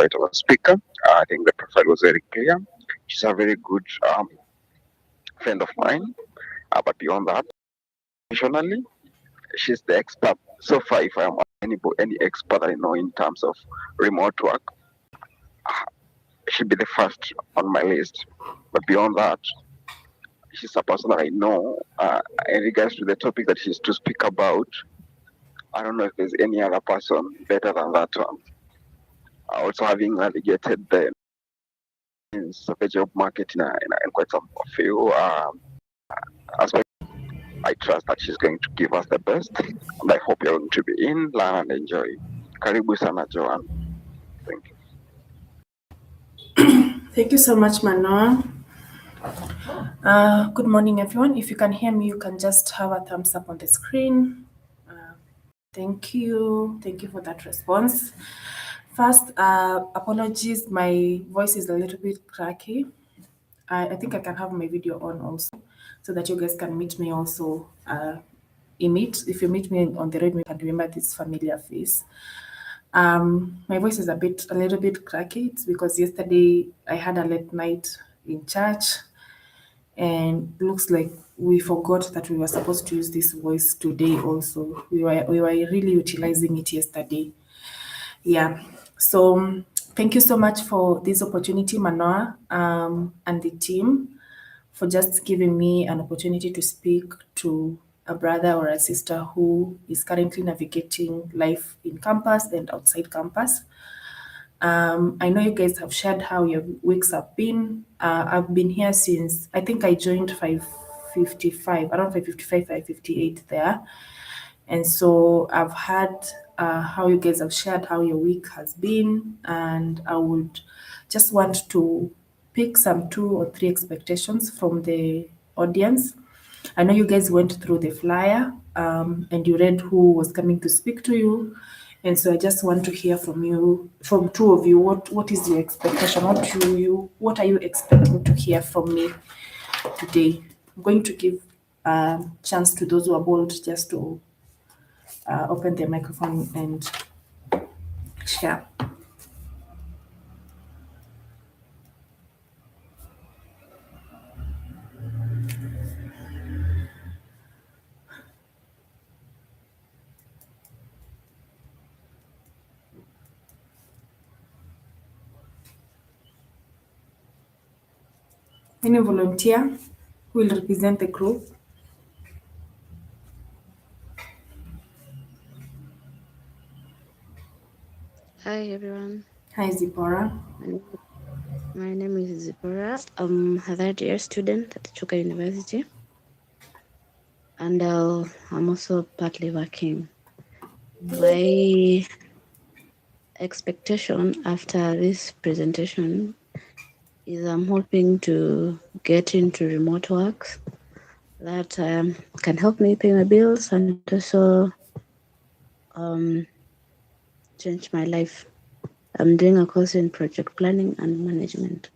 invite our speaker. I think the profile was very clear. She's a very good friend of mine. But beyond that, professionally, she's the expert. So far, if I'm any expert I know in terms of remote work, she'll be the first on my list. But beyond that, she's a person that I know in regards to the topic that she's to speak about. I don't know if there's any other person better than that one. Also, having navigated the of the job market in quite some few aspects, I trust that she's going to give us the best. And I hope you're going to be in, learn, and enjoy. Karibu sana, Joanne. Thank you. Thank you so much, Manoa. Good morning, everyone. If you can hear me, you can just have a thumbs up on the screen. Thank you. Thank you for that response. First, apologies, my voice is a little bit cracky. I think I can have my video on also so that you guys can meet me also in it. If you meet me on the road, you can remember this familiar face. My voice is a little bit cracky. It's because yesterday I had a late night in church, and looks like we forgot that we were supposed to use this voice today also. We were really utilizing it yesterday. Yeah. So thank you so much for this opportunity, Manoa, and the team, for just giving me an opportunity to speak to a brother or a sister who is currently navigating life in campus and outside campus. I know you guys have shared how your weeks have been. I've been here since I think I joined 5:55, around 5:55, 5:58 there. And so I've heard how you guys have shared how your week has been, and I would just want to pick some 2 or 3 expectations from the audience. I know you guys went through the flyer and you read who was coming to speak to you. And so I just want to hear from you, from 2 of you, what is your expectation? What are you expecting to hear from me today? I'm going to give a chance to those who are bold just to open their microphone and share. Any volunteer who will represent the group? Hi everyone. Hi, Zipporah. My name is Zipporah. I'm a third-year student at Chuka University, and I'm also partly working. My expectation after this presentation is I'm hoping to get into remote work that can help me pay my bills and also change my life. I'm doing a course in project planning and management.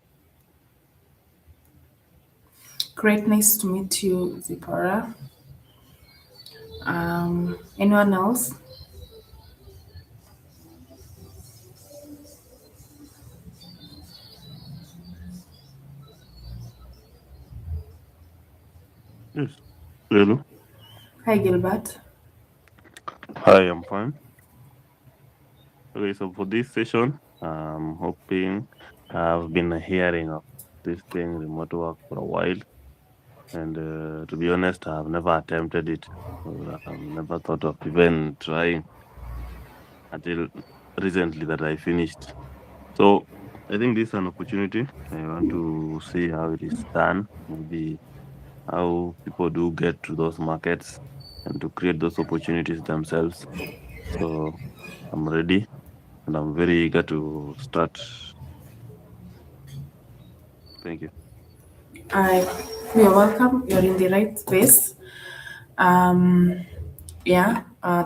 Great, nice to meet you, Zipporah. Anyone else? Yes. Hello. Hi, Gilbert. Hi, I'm fine. Okay, so for this session, I'm hoping I've been hearing of this thing, remote work, for a while. And to be honest, I've never attempted it. I've never thought of even trying until recently that I finished. So I think this is an opportunity. I want to see how it is done, maybe how people do get to those markets and to create those opportunities themselves. So I'm ready and I'm very eager to start. Thank you. You're welcome. You're in the right space.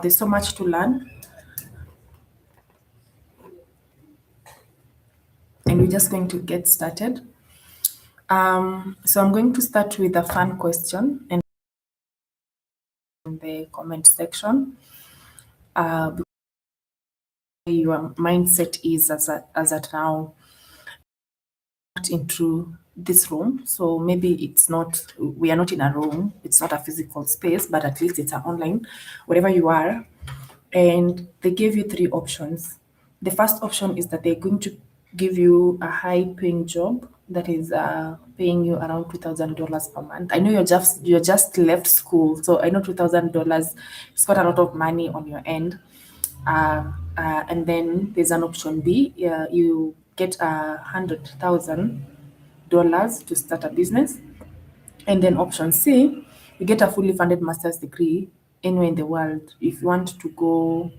There's so much to learn. And we're just going to get started. So I'm going to start with a fun question and in the comment section. your mindset is as at now into this room. So maybe we are not in a room, it's not a physical space, but at least it's an online, wherever you are. And they gave you three options. The first option is that they're going to give you a high paying job that is paying you around $2,000 per month. I know you're just left school, so I know $2,000 is quite a lot of money on your end. And then there's an option B. You get $100,000 to start a business. And then option C, you get a fully funded master's degree anywhere in the world. If you want to go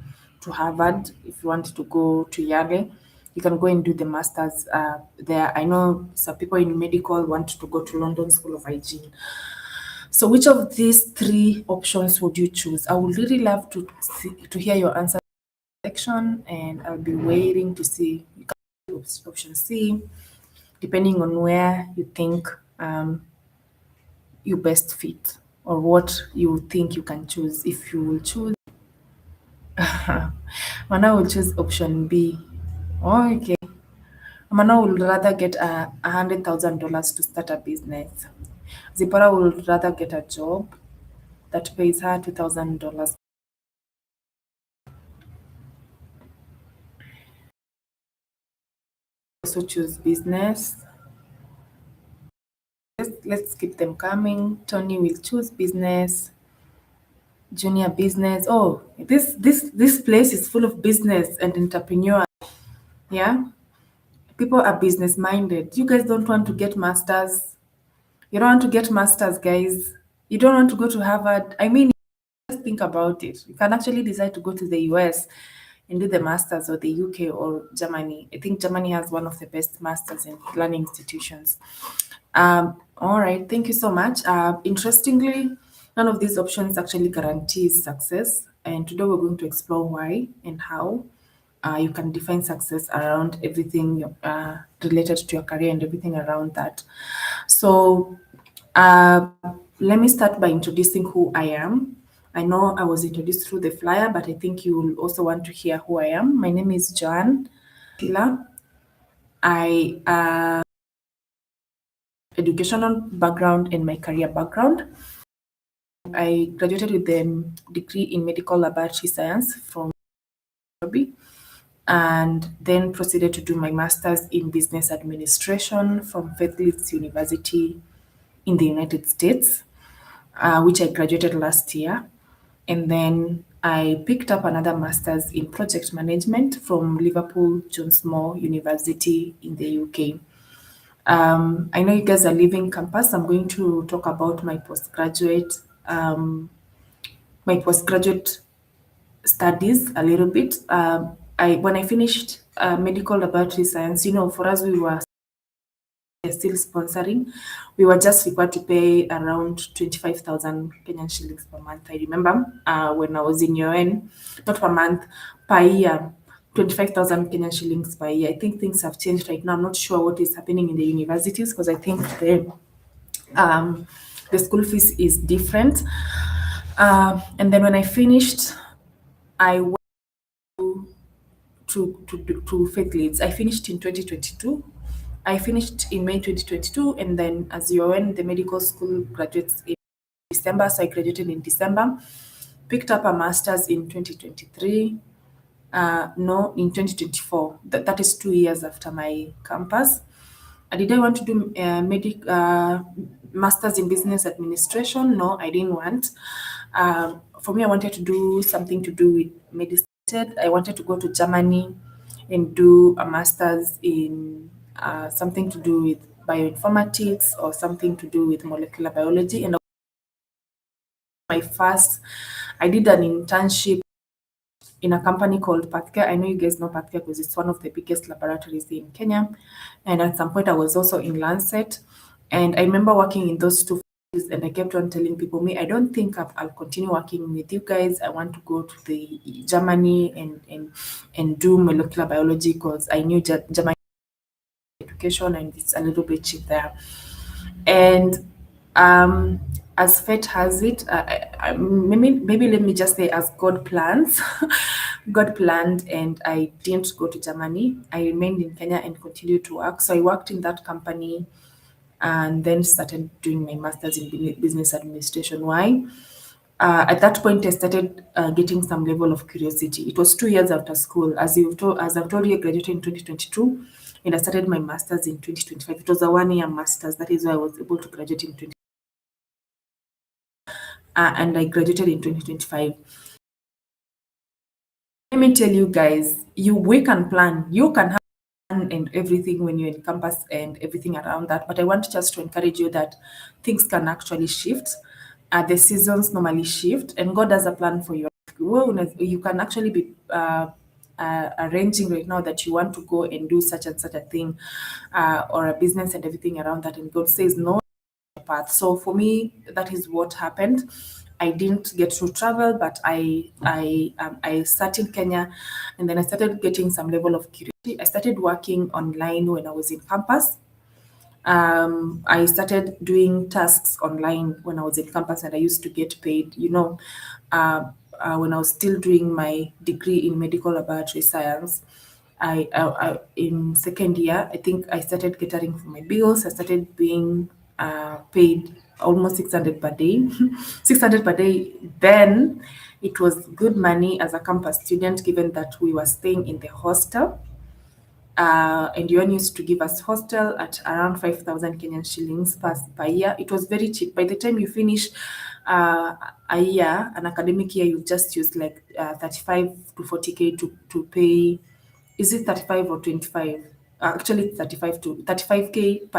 to Harvard, if you want to go to Yale, you can go and do the master's there. I know some people in medical want to go to London School of Hygiene. So which of these three options would you choose? I would really love to hear your answer section, and I'll be waiting to see. You can choose option C, depending on where you think you best fit, or what you think you can choose. If you will choose, Mana will choose option B. Oh, okay. Mana would rather get $100,000 to start a business. Zipporah would rather get a job that pays her $2,000. Also choose business. Let's keep them coming. Tony will choose business. Junior business. Oh, this place is full of business and entrepreneurs. Yeah, people are business minded. You guys don't want to get masters. You don't want to get masters, guys. You don't want to go to Harvard. I mean, just think about it. You can actually decide to go to the US and do the masters, or the UK or Germany. I think Germany has one of the best masters in learning institutions. All right, thank you so much. Interestingly, none of these options actually guarantees success. And today we're going to explore why and how you can define success around everything related to your career and everything around that. So let me start by introducing who I am. I know I was introduced through the flyer, but I think you will also want to hear who I am. My name is Joanne Tila. I educational background and my career background. I graduated with a degree in medical laboratory science from Nairobi, and then proceeded to do my master's in business administration from Faith University in the United States, which I graduated last year. And then I picked up another master's in project management from Liverpool Jones Moore University in the UK. I know you guys are leaving campus. I'm going to talk about my postgraduate studies a little bit. When I finished medical laboratory science, for us, we were still sponsoring. We were just required to pay around 25,000 Kenyan shillings per month. I remember when I was in UN, not per month, per year. 25,000 Kenyan shillings per year. I think things have changed right now. I'm not sure what is happening in the universities, because I think the school fees is different. And then when I finished, I went to Faith Leeds. I finished in 2022. I finished in May 2022, and then as you're in the medical school graduates in December, so I graduated in December. Picked up a master's in 2023. No, in 2024. That is 2 years after my campus. Did I want to do master's in business administration? No, I didn't want. For me, I wanted to do something to do with medicine. I wanted to go to Germany and do a master's in something to do with bioinformatics or something to do with molecular biology. And I did an internship in a company called Pathcare. I know you guys know Pathcare because it's one of the biggest laboratories in Kenya. And at some point, I was also in Lancet. And I remember working in those two places, and I kept on telling people, I don't think I'll continue working with you guys. I want to go to the Germany and do molecular biology, because I knew Germany education and it's a little bit cheap there. And As fate has it, maybe let me just say as God plans. God planned, and I didn't go to Germany. I remained in Kenya and continued to work. So I worked in that company and then started doing my master's in business administration. Why? At that point, I started getting some level of curiosity. It was 2 years after school. As I've told you, I graduated in 2022, and I started my master's in 2025. It was a 1 year master's. That is why I was able to graduate in 20. And I graduated in 2025. Let me tell you guys, we can plan. You can have fun and everything when you're in campus and everything around that. But I want just to encourage you that things can actually shift. The seasons normally shift, and God has a plan for you. You can actually be arranging right now that you want to go and do such and such a thing, or a business and everything around that, and God says no path. So for me, that is what happened. I didn't get to travel, but I sat in Kenya, and then I started getting some level of curiosity. I started working online when I was in campus. I started doing tasks online when I was in campus, and I used to get paid. When I was still doing my degree in medical laboratory science, in second year, I think I started catering for my bills. I started being paid almost 600 per day. 600 per day. Then it was good money as a campus student, given that we were staying in the hostel. And UN used to give us hostel at around 5,000 Kenyan shillings per year. It was very cheap. By the time you finish a year, an academic year, you just use like 35 to 40K to pay. Is it 35 or 25? Actually, it's 35K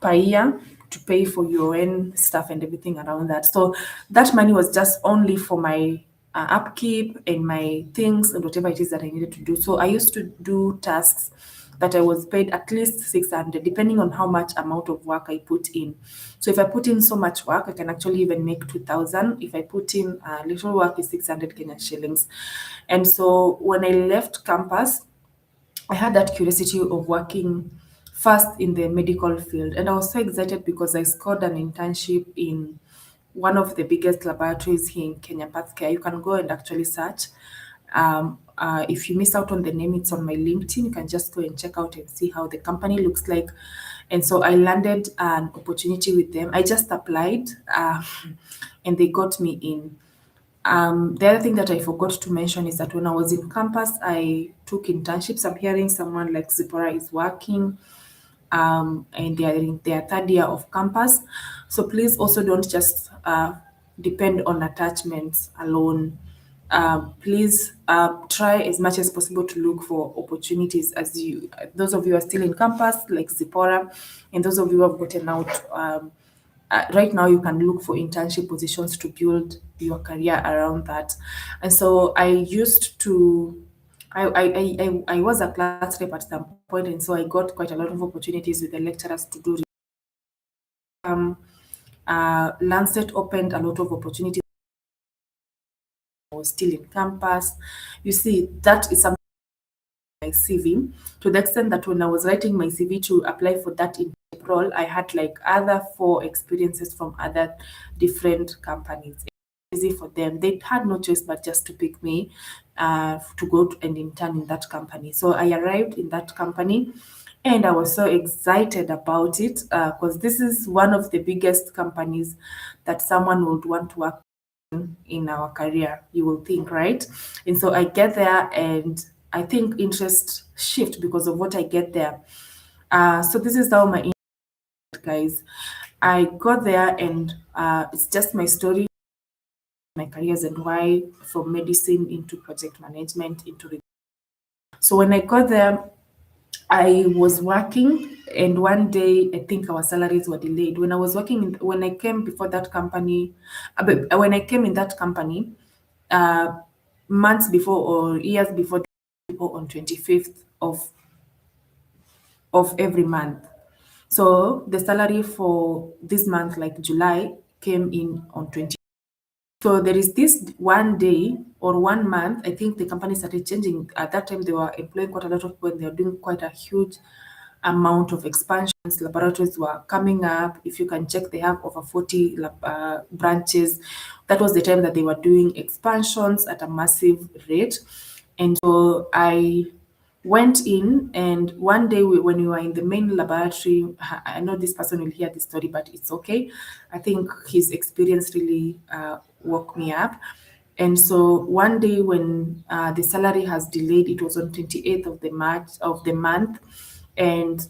per year to pay for your own stuff and everything around that. So that money was just only for my upkeep and my things and whatever it is that I needed to do. So I used to do tasks that I was paid at least 600, depending on how much amount of work I put in. So if I put in so much work, I can actually even make 2,000. If I put in little work, is 600 Kenyan shillings. And so when I left campus, I had that curiosity of working first in the medical field. And I was so excited because I scored an internship in one of the biggest laboratories here in Kenya, Pathcare. You can go and actually search. If you miss out on the name, it's on my LinkedIn. You can just go and check out and see how the company looks like. And so I landed an opportunity with them. I just applied, and they got me in. The other thing that I forgot to mention is that when I was in campus, I took internships. I'm hearing someone like Zipporah is working, and they are in their third year of campus. So please also don't just depend on attachments alone. Please try as much as possible to look for opportunities as those of you who are still in campus, like Zipporah, and those of you who have gotten out. Right now, you can look for internship positions to build your career around that. And so I used to I was a class rep at some point, and so I got quite a lot of opportunities with the lecturers to do. Lancet opened a lot of opportunities. I was still in campus. You see, that is something my CV, to the extent that when I was writing my CV to apply for that internship role, I had like other 4 experiences from other different companies. Easy for them. They had no choice but just to pick me to go and intern in that company. So I arrived in that company, and I was so excited about it because this is one of the biggest companies that someone would want to work in our career, you will think, right? And so I get there, and I think interest shift because of what I get there. So this is how my interest, guys. I got there, and it's just my story, my careers, and why from medicine into project management into. So when I got there, I was working, and one day I think our salaries were delayed. When I was when I came before that company, when I came in that company, uh, months before or years before, people on 25th of every month. So the salary for this month, like July, came in on 20. So there is this one day or 1 month, I think the company started changing. At that time, they were employing quite a lot of people, and they were doing quite a huge amount of expansions. Laboratories were coming up. If you can check, they have over 40 branches. That was the time that they were doing expansions at a massive rate. And so I went in, and one day when we were in the main laboratory, I know this person will hear this story, but it's okay. I think his experience really woke me up. And so one day when the salary has delayed, it was on 28th of the month, and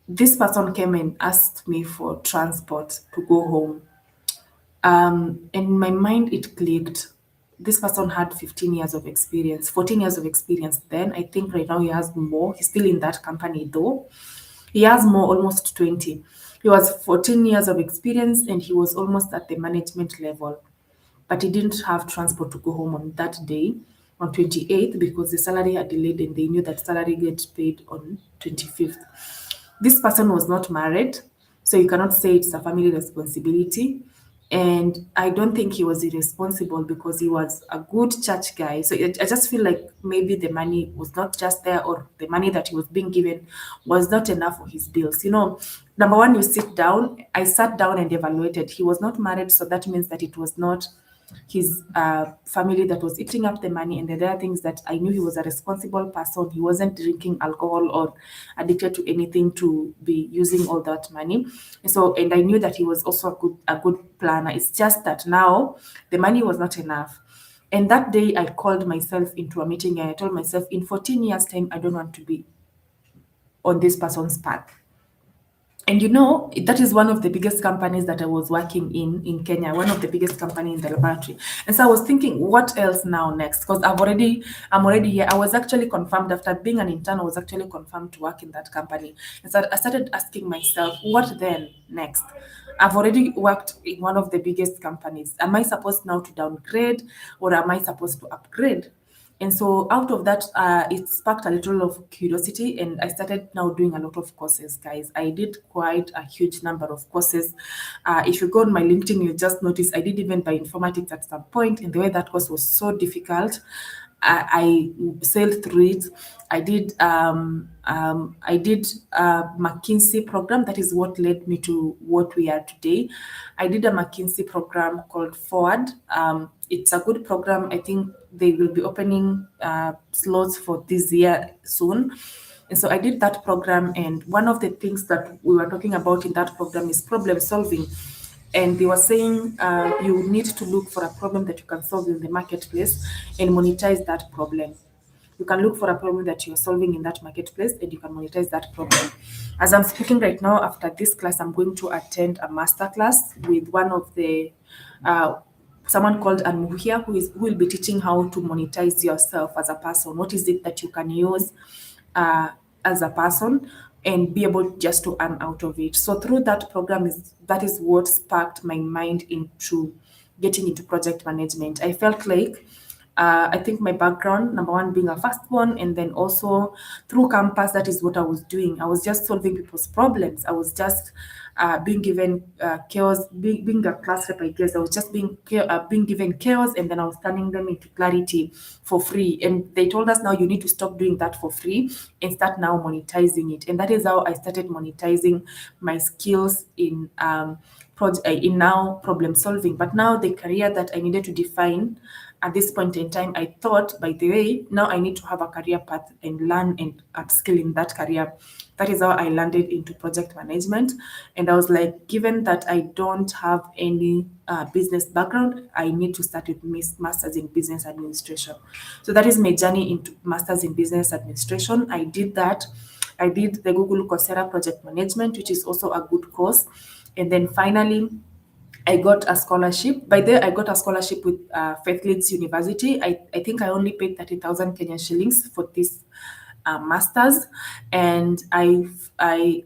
this person came and asked me for transport to go home. And in my mind, it clicked. This person had 15 years of experience, 14 years of experience then. I think right now he has more. He's still in that company though. He has more, almost 20. He was 14 years of experience and he was almost at the management level. But he didn't have transport to go home on that day, on 28th, because the salary had delayed and they knew that salary gets paid on 25th. This person was not married, so you cannot say it's a family responsibility. And I don't think he was irresponsible because he was a good church guy. So I just feel like maybe the money was not just there, or the money that he was being given was not enough for his bills. You know, number one, you sit down. I sat down and evaluated. He was not married, so that means that it was not his family that was eating up the money. And the other things that I knew, he was a responsible person. He wasn't drinking alcohol or addicted to anything to be using all that money. And I knew that he was also a good planner. It's just that now the money was not enough. And that day I called myself into a meeting and I told myself, in 14 years time, I don't want to be on this person's path. And you know, that is one of the biggest companies that I was working in Kenya, one of the biggest company in the laboratory. And so I was thinking, what else now next? Because I'm already here. I was actually confirmed after being an intern. I was actually confirmed to work in that company. And so I started asking myself, what then next? I've already worked in one of the biggest companies. Am I supposed now to downgrade, or am I supposed to upgrade? And so out of that, it sparked a little of curiosity, and I started now doing a lot of courses, guys. I did quite a huge number of courses. If you go on my LinkedIn, you'll just notice I did even bioinformatics at some point, and the way that course was so difficult, I sailed through it. I did McKinsey program. That is what led me to what we are today. I did a McKinsey program called Forward. It's a good program. I think they will be opening slots for this year soon. And so I did that program. And one of the things that we were talking about in that program is problem solving. And they were saying you need to look for a problem that you can solve in the marketplace and monetize that problem. You can look for a problem that you're solving in that marketplace and you can monetize that problem. As I'm speaking right now, after this class, I'm going to attend a master class with one of the someone called Anmuhia, who will be teaching how to monetize yourself as a person. What is it that you can use as a person and be able just to earn out of it? So through that program, that is what sparked my mind into getting into project management. I felt like I think my background, number one, being a firstborn, and then also through campus, that is what I was doing. I was just solving people's problems. I was just being given chaos, being a class rep, I guess. I was just being given chaos, and then I was turning them into clarity for free. And they told us, now you need to stop doing that for free and start now monetizing it. And that is how I started monetizing my skills in now problem solving. But now the career that I needed to define at this point in time, I thought, by the way, now I need to have a career path and learn and upskill in that career. That is how I landed into project management. And I was like, given that I don't have any business background, I need to start with Masters in Business Administration. So that is my journey into Masters in Business Administration. I did that. I did the Google Coursera Project Management, which is also a good course. And then finally, I got a scholarship. By there, I got a scholarship with Faith Leeds University. I think I only paid 30,000 Kenyan shillings for this master's. And I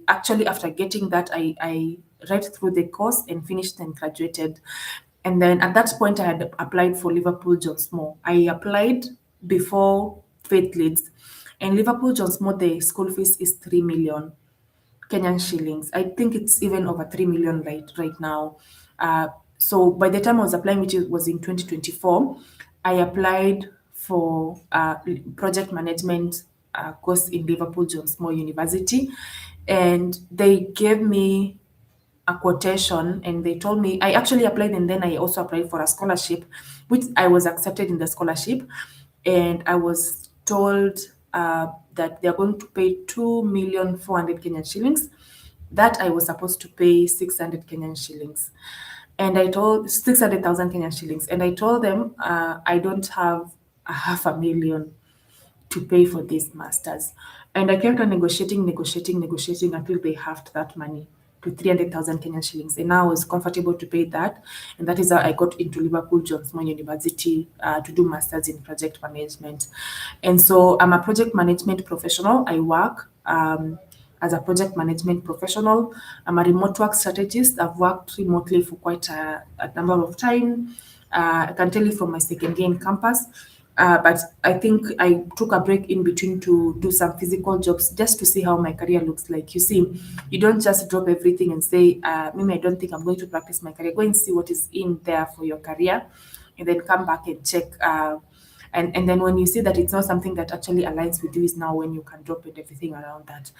actually, after getting that, I read through the course and finished and graduated. And then at that point, I had applied for Liverpool Johns Moore. I applied before Faith Leeds. And Liverpool Johns Moore, the school fees is 3 million Kenyan shillings. I think it's even over 3 million right now. So by the time I was applying, which was in 2024, I applied for project management course in Liverpool Johns Moore University. and they gave me a quotation, and they told me I actually applied, and then I also applied for a scholarship, which I was accepted in the scholarship, and I was told that they're going to pay 2,400,000 Kenyan shillings. That I was supposed to pay 600 Kenyan shillings. And I told 600,000 Kenyan shillings. And I told them I don't have a 500,000 to pay for these masters. And I kept on negotiating until they halved that money to 300,000 Kenyan shillings. And now I was comfortable to pay that. And that is how I got into Liverpool Johns Moore University to do masters in project management. And so I'm a project management professional. I work as a project management professional. I'm a remote work strategist. I've worked remotely for quite a number of time. I can tell you from my second year in campus. But I think I took a break in between to do some physical jobs just to see how my career looks like. You see, you don't just drop everything and say, Mimi, I don't think I'm going to practice my career. Go and see what is in there for your career, and then come back and check. And then when you see that it's not something that actually aligns with you, is now when you can drop it, everything around that.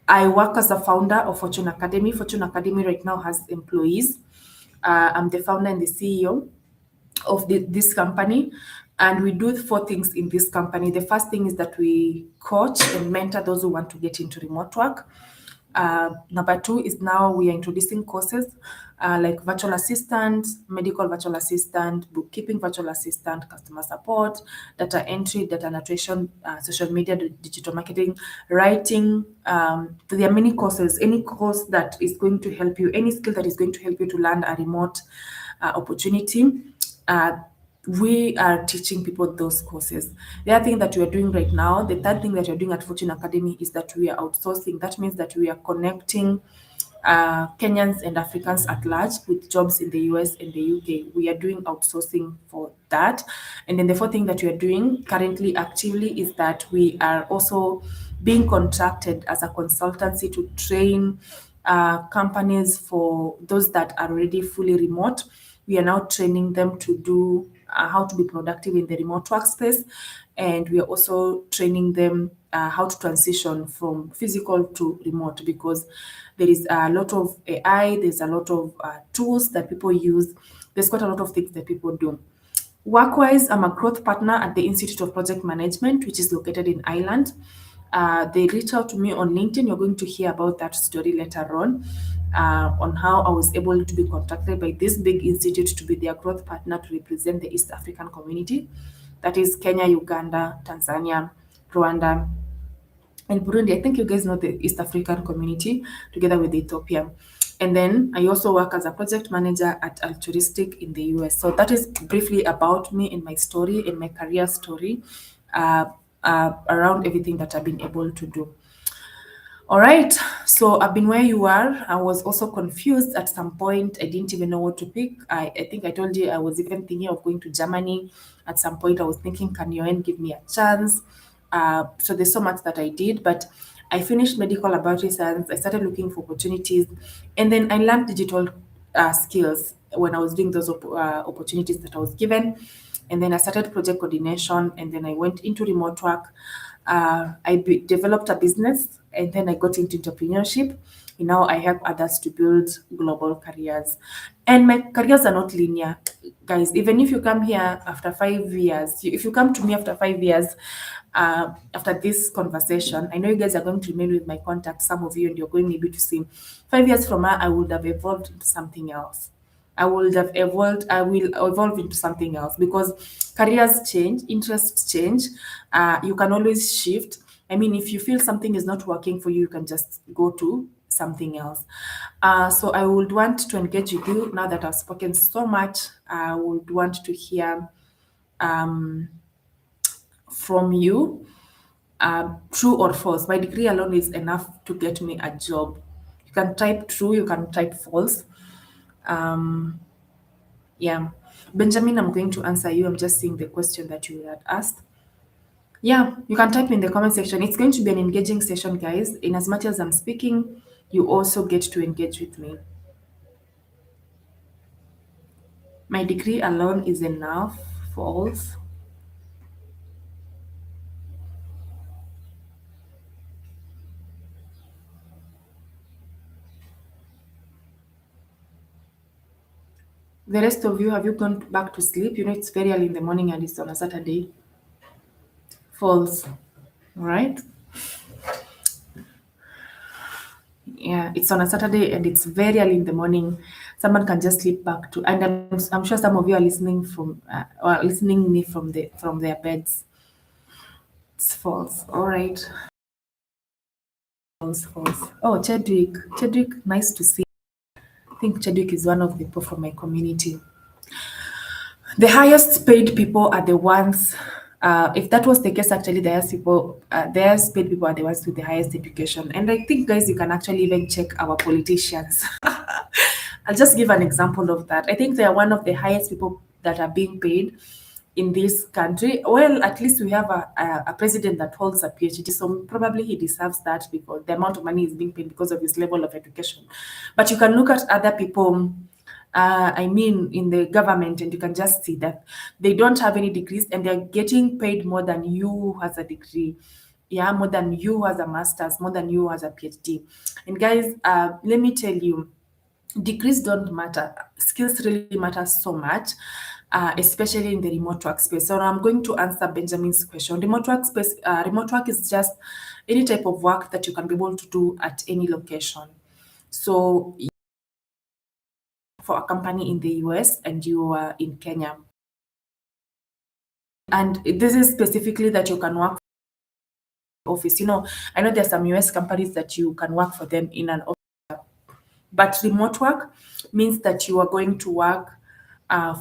I work as a founder of Fortune Academy. Fortune Academy right now has employees. I'm the founder and the CEO of this company, and we do 4 things in this company. The first thing is that we coach and mentor those who want to get into remote work. Number 2 is now we are introducing courses like virtual assistant, medical virtual assistant, bookkeeping virtual assistant, customer support, data entry, data annotation, social media, digital marketing, writing. There are many courses. Any course that is going to help you, any skill that is going to help you to learn a remote opportunity. We are teaching people those courses. The other thing that we are doing right now, the third thing that we're doing at Fortune Academy is that we are outsourcing. That means that we are connecting Kenyans and Africans at large with jobs in the US and the UK. We are doing outsourcing for that. And then the fourth thing that we are doing currently actively is that we are also being contracted as a consultancy to train companies for those that are already fully remote. We are now training them to do how to be productive in the remote workspace, and we are also training them how to transition from physical to remote, because there is a lot of AI, there's a lot of tools that people use, there's quite a lot of things that people do. Workwise, I'm a growth partner at the Institute of Project Management, which is located in Ireland. They reached out to me on LinkedIn. You're going to hear about that story later on how I was able to be contacted by this big institute to be their growth partner to represent the East African community. That is Kenya, Uganda, Tanzania, Rwanda, and Burundi. I think you guys know the East African community together with Ethiopia. And then I also work as a project manager at Altruistic in the US. So that is briefly about me and my story and my career story around everything that I've been able to do. All right, so I've been where you are. I was also confused at some point. I didn't even know what to pick. I think I told you I was even thinking of going to Germany. At some point, I was thinking, can UN give me a chance? So there's so much that I did, but I finished medical laboratory science. I started looking for opportunities, and then I learned digital skills when I was doing those opportunities that I was given. And then I started project coordination, and then I went into remote work. Developed a business, and then I got into entrepreneurship. And now I help others to build global careers. And my careers are not linear, guys. Even if you come here after 5 years, if you come to me after 5 years, after this conversation, I know you guys are going to remain with my contact, some of you, and you're going maybe to see 5 years from now, I would have evolved into something else. I will evolve into something else, because careers change, interests change. You can always shift. I mean, if you feel something is not working for you, you can just go to something else. So I would want to engage with you now that I've spoken so much. I would want to hear from you. True or false. My degree alone is enough to get me a job. You can type true, you can type false. Yeah. Benjamin, I'm going to answer you. I'm just seeing the question that you had asked. Yeah, you can type in the comment section. It's going to be an engaging session, guys. In as much as I'm speaking, you also get to engage with me. My degree alone is enough. False. The rest of you, have you gone back to sleep? You know, it's very early in the morning and it's on a Saturday. False. All right. Yeah, it's on a Saturday and it's very early in the morning. Someone can just sleep back to, and I'm sure some of you are listening from or listening me from their beds. It's false. All right. False, false. Oh, Chedwick. Chedwick, nice to see. I think Chedwick is one of the people from my community. The highest paid people are the ones, if that was the case, actually, the highest paid people are the ones with the highest education. And I think, guys, you can actually even check our politicians. I'll just give an example of that. I think they are one of the highest people that are being paid in this country. Well, at least we have a president that holds a PhD, so probably he deserves that because the amount of money is being paid because of his level of education. But you can look at other people, I mean, in the government, and you can just see that they don't have any degrees and they're getting paid more than you who has a degree. Yeah, more than you who has a master's, more than you who has a PhD. And guys, let me tell you, degrees don't matter. Skills really matter so much, especially in the remote work space. So I'm going to answer Benjamin's question. Remote work space, remote work is just any type of work that you can be able to do at any location. So for a company in the US and you are in Kenya. And this is specifically that you can work office. You know, I know there's some US companies that you can work for them in an office, but remote work means that you are going to work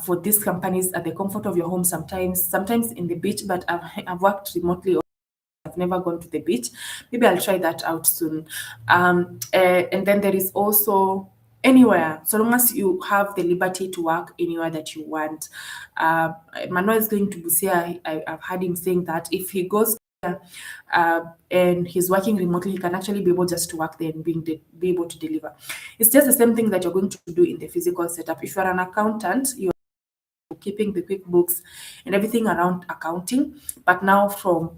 for these companies at the comfort of your home, sometimes in the beach, but I've worked remotely. I've never gone to the beach. Maybe I'll try that out soon. And then there is also anywhere, so long as you have the liberty to work anywhere that you want. Manuel is going to Busia. I've heard him saying that if he goes there, and he's working remotely, he can actually be able just to work there and be able to deliver. It's just the same thing that you're going to do in the physical setup. If you're an accountant, you're keeping the QuickBooks and everything around accounting, but now from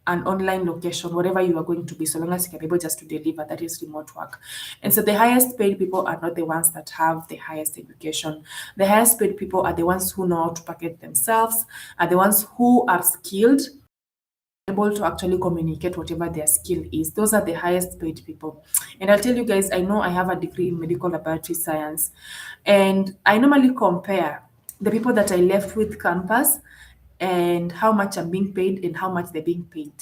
an online location, whatever you are going to be, so long as you can be able just to deliver, that is remote work. And so the highest paid people are not the ones that have the highest education. The highest paid people are the ones who know how to package themselves, are the ones who are skilled, able to actually communicate whatever their skill is. Those are the highest paid people. And I'll tell you guys, I know I have a degree in medical laboratory science, and I normally compare the people that I left with campus and how much I'm being paid and how much they're being paid.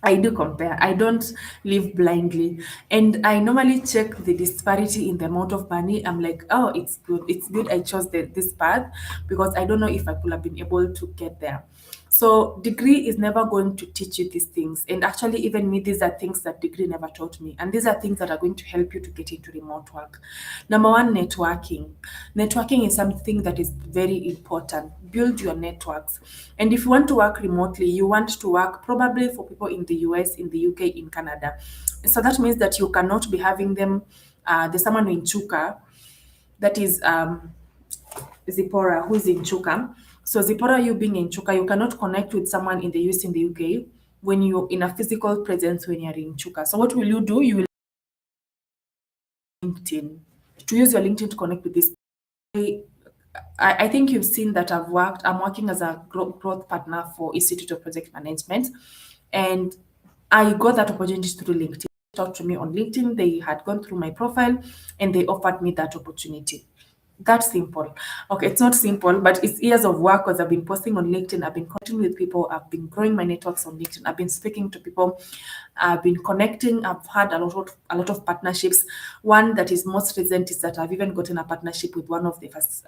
I do compare. I don't live blindly. And I normally check the disparity in the amount of money. I'm like, oh, it's good. It's good I chose this path because I don't know if I could have been able to get there. So degree is never going to teach you these things. And actually, even me, these are things that degree never taught me. And these are things that are going to help you to get into remote work. Number one, networking. Networking is something that is very important. Build your networks. And if you want to work remotely, you want to work probably for people in the US, in the UK, in Canada. So that means that you cannot be having them, there's someone in Chuka, that is Zipporah, who is in Chuka. So Zipporah, you being in Chuka, you cannot connect with someone in the US, in the UK, when you're in a physical presence when you're in Chuka. So what will you do? You will LinkedIn. To use your LinkedIn to connect with this. I think you've seen that I'm working as a growth partner for Institute of Project Management. And I got that opportunity through LinkedIn. They talked to me on LinkedIn. They had gone through my profile and they offered me that opportunity. That's simple. Okay, it's not simple, but it's years of work because I've been posting on LinkedIn. I've been connecting with people. I've been growing my networks on LinkedIn. I've been speaking to people. I've been connecting. I've had a lot of partnerships. One that is most recent is that I've even gotten a partnership with one of the first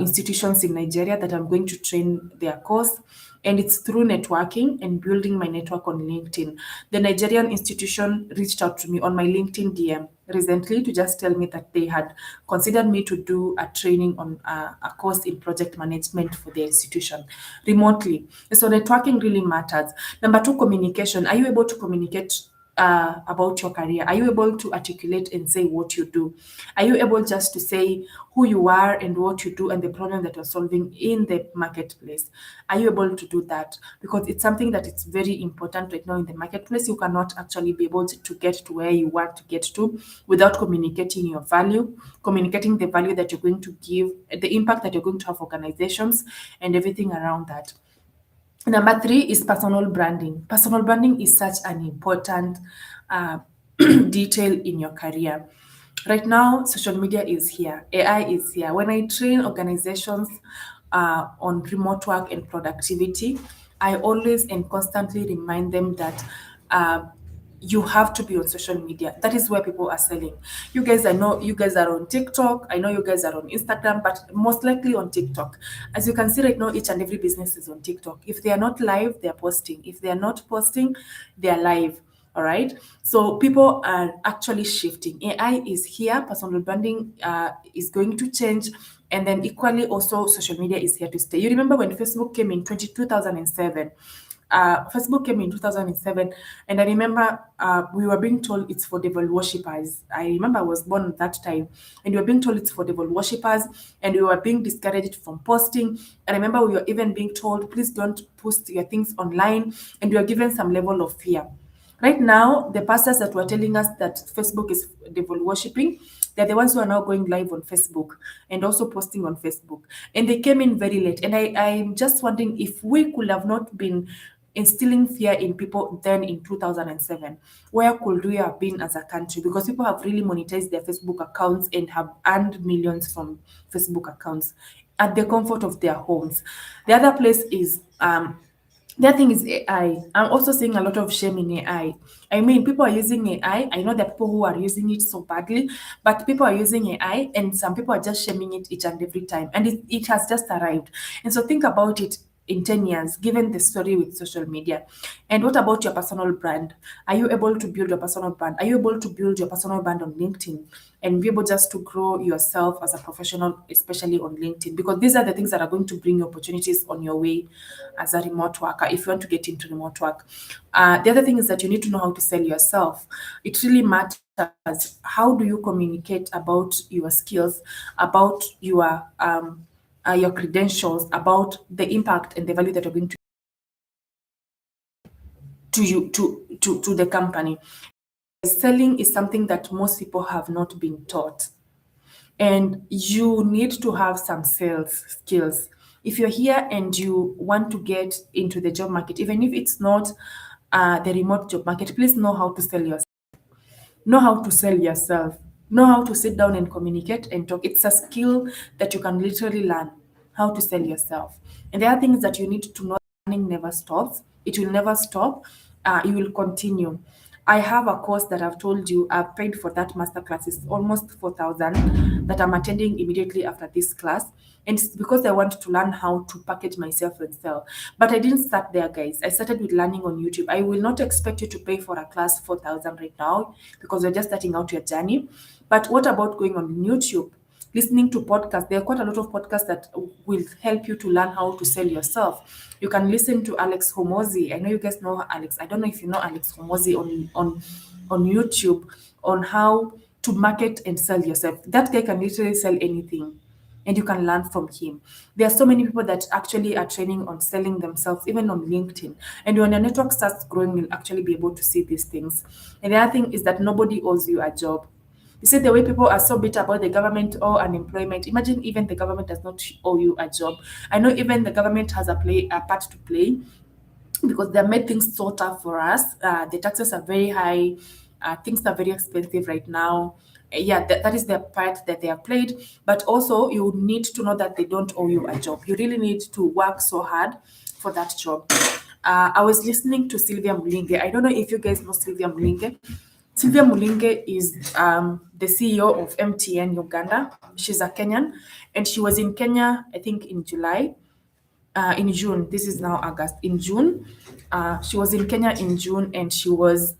institutions in Nigeria that I'm going to train their course. And it's through networking and building my network on LinkedIn. The Nigerian institution reached out to me on my LinkedIn DM recently to just tell me that they had considered me to do a training on a course in project management for the institution remotely. So networking really matters. Number two, communication. Are you able to communicate about your career? Are you able to articulate and say what you do? Are you able just to say who you are and what you do and the problem that you're solving in the marketplace? Are you able to do that? Because it's something that it's very important right now in the marketplace. You cannot actually be able to get to where you want to get to without communicating your value, communicating the value that you're going to give, the impact that you're going to have organizations, and everything around that. Number three is personal branding. Personal branding is such an important uh, detail in your career. Right now, social media is here, AI is here. When I train organizations on remote work and productivity, I always and constantly remind them that you have to be on social media. That is where people are selling. You guys, I know you guys are on TikTok. I know you guys are on Instagram, but most likely on TikTok. As you can see right now, each and every business is on TikTok. If they are not live, they're posting. If they are not posting, they're live. All right. So people are actually shifting. AI is here. Personal branding is going to change. And then equally also social media is here to stay. You remember when Facebook came in 2007? Facebook came in 2007, and I remember we were being told it's for devil worshippers. I remember I was born at that time, and we were being told it's for devil worshippers, and we were being discouraged from posting. I remember we were even being told, please don't post your things online, and we were given some level of fear. Right now, the pastors that were telling us that Facebook is devil worshipping, they're the ones who are now going live on Facebook and also posting on Facebook. And they came in very late. And I'm just wondering if we could have not been instilling fear in people then in 2007, where could we have been as a country? Because people have really monetized their Facebook accounts and have earned millions from Facebook accounts at the comfort of their homes. The other place is the other thing is AI. I'm also seeing a lot of shame in AI. I mean, people are using AI. I know that people who are using it so badly, but people are using AI and some people are just shaming it each and every time. And it has just arrived. And so think about it in 10 years, given the story with social media. And what about your personal brand? Are you able to build your personal brand? Are you able to build your personal brand on LinkedIn and be able just to grow yourself as a professional, especially on LinkedIn? Because these are the things that are going to bring you opportunities on your way as a remote worker if you want to get into remote work. The other thing is that you need to know how to sell yourself. It really matters. How do you communicate about your skills, about your credentials, about the impact and the value that you're going to you to the company? Selling is something that most people have not been taught, and you need to have some sales skills. If you're here and you want to get into the job market, even if it's not the remote job market, please know how to sell yourself. Know how to sell yourself. Know how to sit down and communicate and talk. It's a skill that you can literally learn how to sell yourself. And the other thing is that you need to know learning never stops. It will never stop. You will continue. I have a course that I've told you I've paid for that masterclass. It's almost 4,000 that I'm attending immediately after this class. And it's because I want to learn how to package myself and sell. But I didn't start there, guys. I started with learning on YouTube. I will not expect you to pay for a class 4,000 right now because you're just starting out your journey. But what about going on YouTube? Listening to podcasts. There are quite a lot of podcasts that will help you to learn how to sell yourself. You can listen to Alex Homozi. I know you guys know Alex. I don't know if you know Alex Homozi on YouTube on how to market and sell yourself. That guy can literally sell anything, and you can learn from him. There are so many people that actually are training on selling themselves, even on LinkedIn. And when your network starts growing, you'll actually be able to see these things. And the other thing is that nobody owes you a job. You see, the way people are so bitter about the government or unemployment. Imagine even the government does not owe you a job. I know even the government has a part to play because they have made things so tough for us. The taxes are very high. Things are very expensive right now. Yeah, that is the part that they have played. But also, you need to know that they don't owe you a job. You really need to work so hard for that job. I was listening to Sylvia Mulinge. I don't know if you guys know Sylvia Mulinge. Sylvia Mulinge is the CEO of MTN Uganda. She's a Kenyan, and she was in Kenya, I think, in June. This is now August. In June, she was in Kenya in June, and she was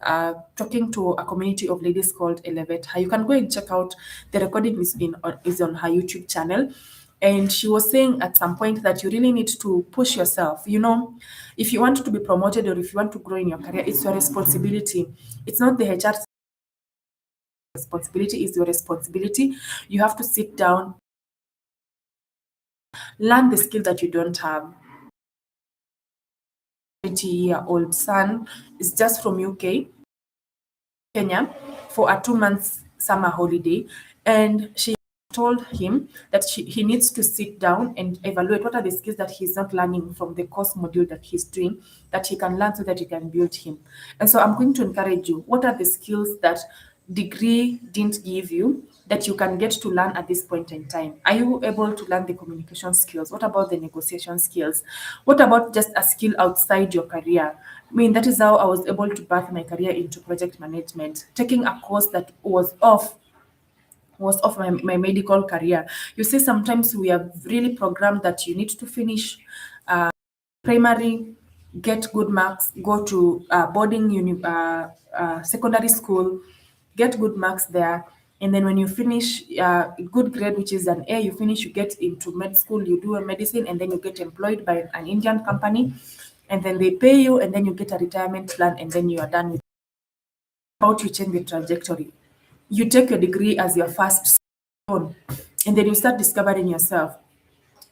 talking to a community of ladies called Elevate Her. You can go and check out the recording is on her YouTube channel. And she was saying at some point that you really need to push yourself. You know, if you want to be promoted or if you want to grow in your career, it's your responsibility. It's not the HR responsibility, it's your responsibility. You have to sit down, learn the skill that you don't have. 20-year-old son is just from UK, Kenya, for a 2 months summer holiday, and she told him that he needs to sit down and evaluate what are the skills that he's not learning from the course module that he's doing that he can learn so that he can build him. And so I'm going to encourage you, what are the skills that degree didn't give you that you can get to learn at this point in time? Are you able to learn the communication skills? What about the negotiation skills? What about just a skill outside your career? I mean, that is how I was able to birth my career into project management, taking a course that was off my medical career. You see, sometimes we are really programmed that you need to finish primary, get good marks, go to secondary school, get good marks there. And then when you finish good grade, which is an A, you finish, you get into med school, you do a medicine, and then you get employed by an Indian company. And then they pay you, and then you get a retirement plan, and then you are done with about you change the trajectory. You take your degree as your first stone, and then you start discovering yourself.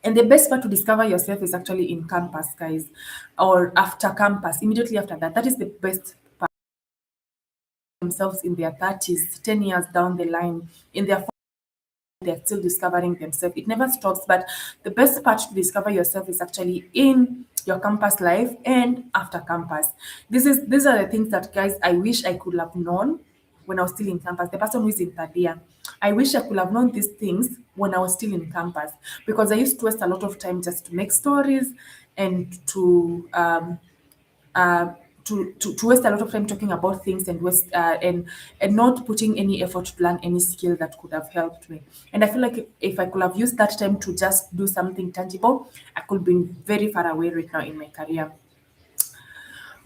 And the best part to discover yourself is actually in campus, guys, or after campus, immediately after that. That is the best part. Themselves in their 30s, 10 years down the line, in their 40s, they're still discovering themselves. It never stops, but the best part to discover yourself is actually in your campus life and after campus. These are the things that, guys, I wish I could have known when I was still in campus. The person who is in third year, I wish I could have known these things when I was still in campus, because I used to waste a lot of time just to make stories and to waste a lot of time talking about things and and not putting any effort to learn any skill that could have helped me. And I feel like if I could have used that time to just do something tangible, I could be very far away right now in my career.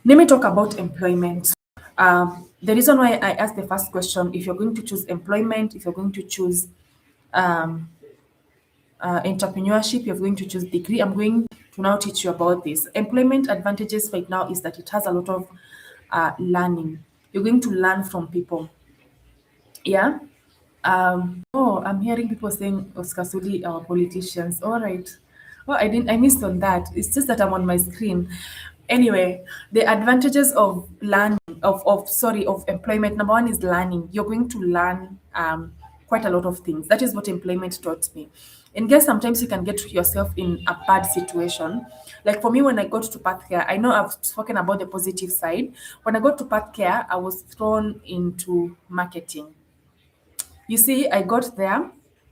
Let me talk about employment. The reason why I asked the first question, if you're going to choose employment, if you're going to choose entrepreneurship, you're going to choose degree, I'm going to now teach you about this. Employment advantages right now is that it has a lot of learning. You're going to learn from people. Yeah. Oh, I'm hearing people saying Oscar Sudi, our politicians. All right. Oh, I missed on that. It's just that I'm on my screen. Anyway, the advantages of learning, of employment. Number one is learning. You're going to learn quite a lot of things. That is what employment taught me. And guess sometimes you can get yourself in a bad situation. Like for me, when I got to Pathcare, I know I've spoken about the positive side. When I got to Pathcare, I was thrown into marketing. You see, I got there,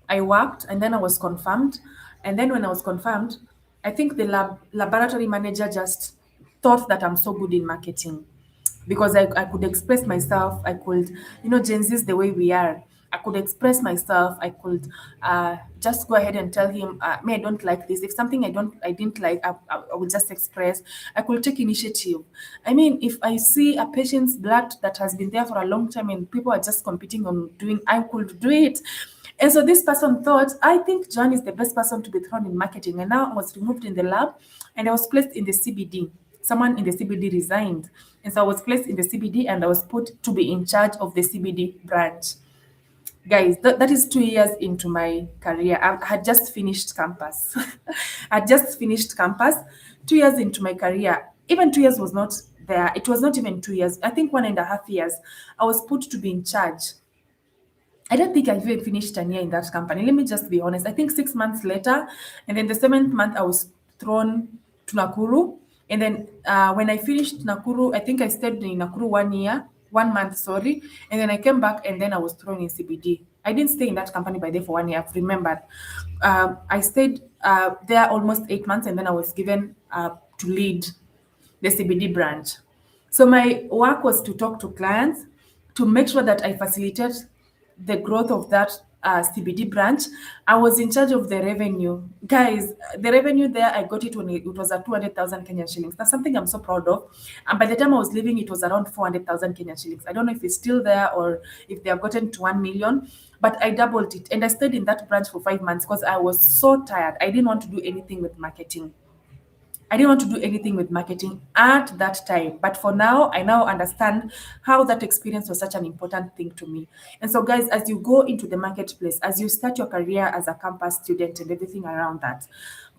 I worked, and then I was confirmed. And then when I was confirmed, I think the laboratory manager just thought that I'm so good in marketing because I could express myself. I could, Gen Z is the way we are. I could express myself. I could just go ahead and tell him, me, I don't like this. If something I didn't like, I would just express. I could take initiative. I mean, if I see a patient's blood that has been there for a long time and people are just competing on doing, I could do it. And so this person thought, I think John is the best person to be thrown in marketing. And now I was removed in the lab and I was placed in the CBD. Someone in the CBD resigned. And so I was placed in the CBD and I was put to be in charge of the CBD branch. Guys, that is 2 years into my career. I had just finished campus. I had just finished campus, 2 years into my career. Even 2 years was not there. It was not even 2 years. I think 1.5 years. I was put to be in charge. I don't think I even finished a year in that company. Let me just be honest. I think 6 months later, and then the 7th month, I was thrown to Nakuru. And then when I finished Nakuru, I think I stayed in Nakuru 1 month, sorry. And then I came back and then I was thrown in CBD. I didn't stay in that company by there for 1 year, I've remembered. I stayed there almost 8 months and then I was given to lead the CBD branch. So my work was to talk to clients, to make sure that I facilitate the growth of that CBD branch. I was in charge of the revenue. Guys, the revenue there, I got it when it was at 200,000 Kenyan shillings. That's something I'm so proud of. And by the time I was leaving, it was around 400,000 Kenyan shillings. I don't know if it's still there or if they have gotten to 1 million, but I doubled it. And I stayed in that branch for 5 months because I was so tired. I didn't want to do anything with marketing. I didn't want to do anything with marketing at that time. But for now, I now understand how that experience was such an important thing to me. And so, guys, as you go into the marketplace, as you start your career as a campus student and everything around that,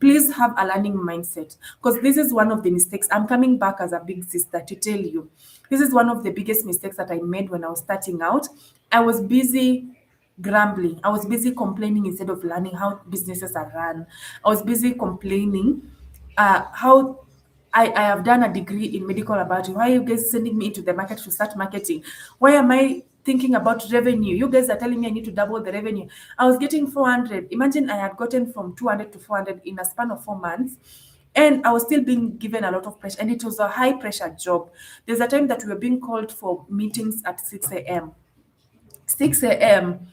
please have a learning mindset, because this is one of the mistakes. I'm coming back as a big sister to tell you. This is one of the biggest mistakes that I made when I was starting out. I was busy grumbling. I was busy complaining instead of learning how businesses are run. I was busy complaining how I have done a degree in medical laboratory. Why are you guys sending me into the market to start marketing? Why am I thinking about revenue? You guys are telling me I need to double the revenue. I was getting 400. Imagine I had gotten from 200 to 400 in a span of 4 months. And I was still being given a lot of pressure. And it was a high pressure job. There's a time that we were being called for meetings at 6 a.m. 6 a.m.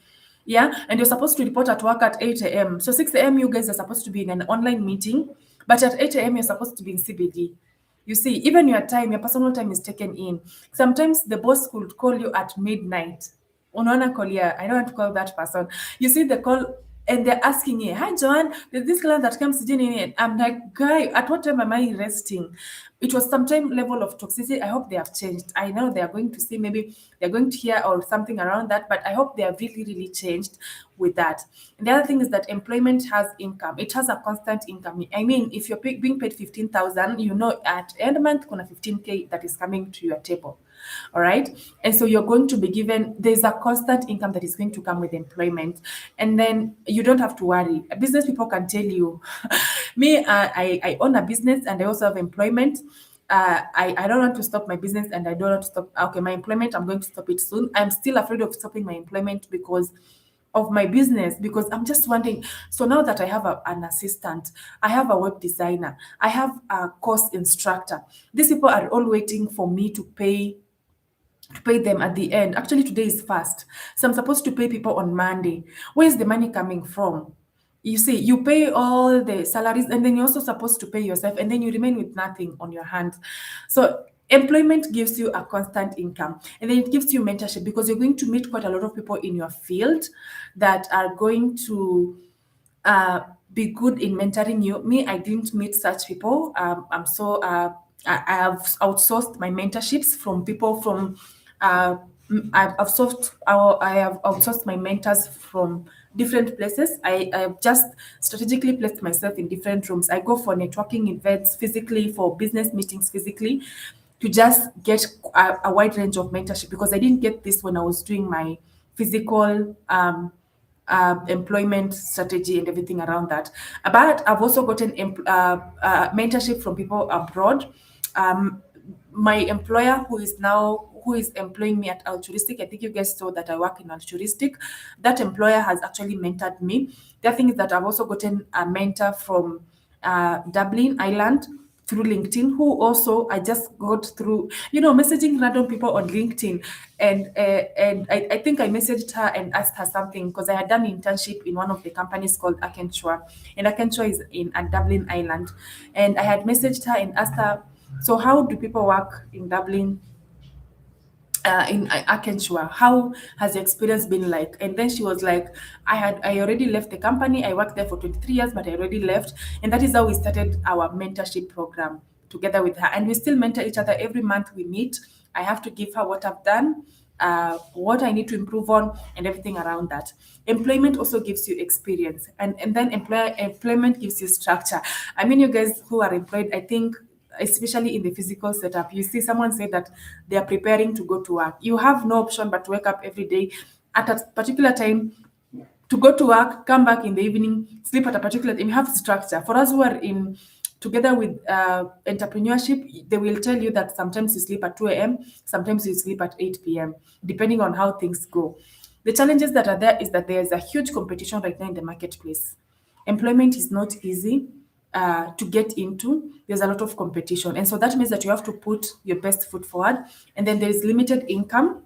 Yeah, and you're supposed to report at work at 8 a.m. So 6 a.m. you guys are supposed to be in an online meeting, but at 8 a.m. you're supposed to be in CBD. You see, even your time, your personal time is taken in. Sometimes the boss could call you at midnight. Unaona call here. I don't want to call that person. You see the call and they're asking you, "Hi, Joanne, there's this client that comes in." And I'm like, guy, at what time am I resting? It was some time level of toxicity. I hope they have changed. I know they are going to see, maybe they're going to hear or something around that, but I hope they have really, really changed with that. And the other thing is that employment has income. It has a constant income. I mean, if you're being paid 15,000, you know at end of month, kuna 15K that is coming to your table. All right. And so you're going to be given, there's a constant income that is going to come with employment. And then you don't have to worry. Business people can tell you, me, I own a business and I also have employment. I don't want to stop my business and I don't want to stop. Okay, my employment, I'm going to stop it soon. I'm still afraid of stopping my employment because of my business, because I'm just wondering. So now that I have an assistant, I have a web designer, I have a course instructor, these people are all waiting for me to pay them at the end. Actually, today is fast. So I'm supposed to pay people on Monday. Where's the money coming from? You see, you pay all the salaries and then you're also supposed to pay yourself and then you remain with nothing on your hands. So employment gives you a constant income and then it gives you mentorship, because you're going to meet quite a lot of people in your field that are going to be good in mentoring you. Me, I didn't meet such people. I have outsourced my mentorships from people from I have outsourced my mentors from different places. I have just strategically placed myself in different rooms. I go for networking events physically, for business meetings physically, to just get a wide range of mentorship, because I didn't get this when I was doing my physical employment strategy and everything around that. But I've also gotten mentorship from people abroad. My employer, who is employing me at Altruistic, I think you guys saw that I work in Altruistic. That employer has actually mentored me. The other thing is that I've also gotten a mentor from Dublin, Ireland, through LinkedIn, who also I just got through, messaging random people on LinkedIn. And I think I messaged her and asked her something, because I had done an internship in one of the companies called Akenchua. And Akenchua is in Dublin, Ireland. And I had messaged her and asked her, so how do people work in Dublin, in Akenchua? How has the experience been like? And then she was like, I already left the company. I worked there for 23 years, but I already left. And that is how we started our mentorship program together with her. And we still mentor each other. Every month we meet. I have to give her what I've done, what I need to improve on, and everything around that. Employment also gives you experience, and then employment gives you structure. I mean, you guys who are employed, I think, especially in the physical setup, you see someone say that they are preparing to go to work. You have no option but to wake up every day at a particular time, to go to work, come back in the evening, sleep at a particular time. You have structure. For us who are in together with entrepreneurship, they will tell you that sometimes you sleep at 2 a.m., sometimes you sleep at 8 p.m., depending on how things go. The challenges that are there is that there is a huge competition right now in the marketplace. Employment is not easy to get into. There's a lot of competition. And so that means that you have to put your best foot forward. And then there is limited income.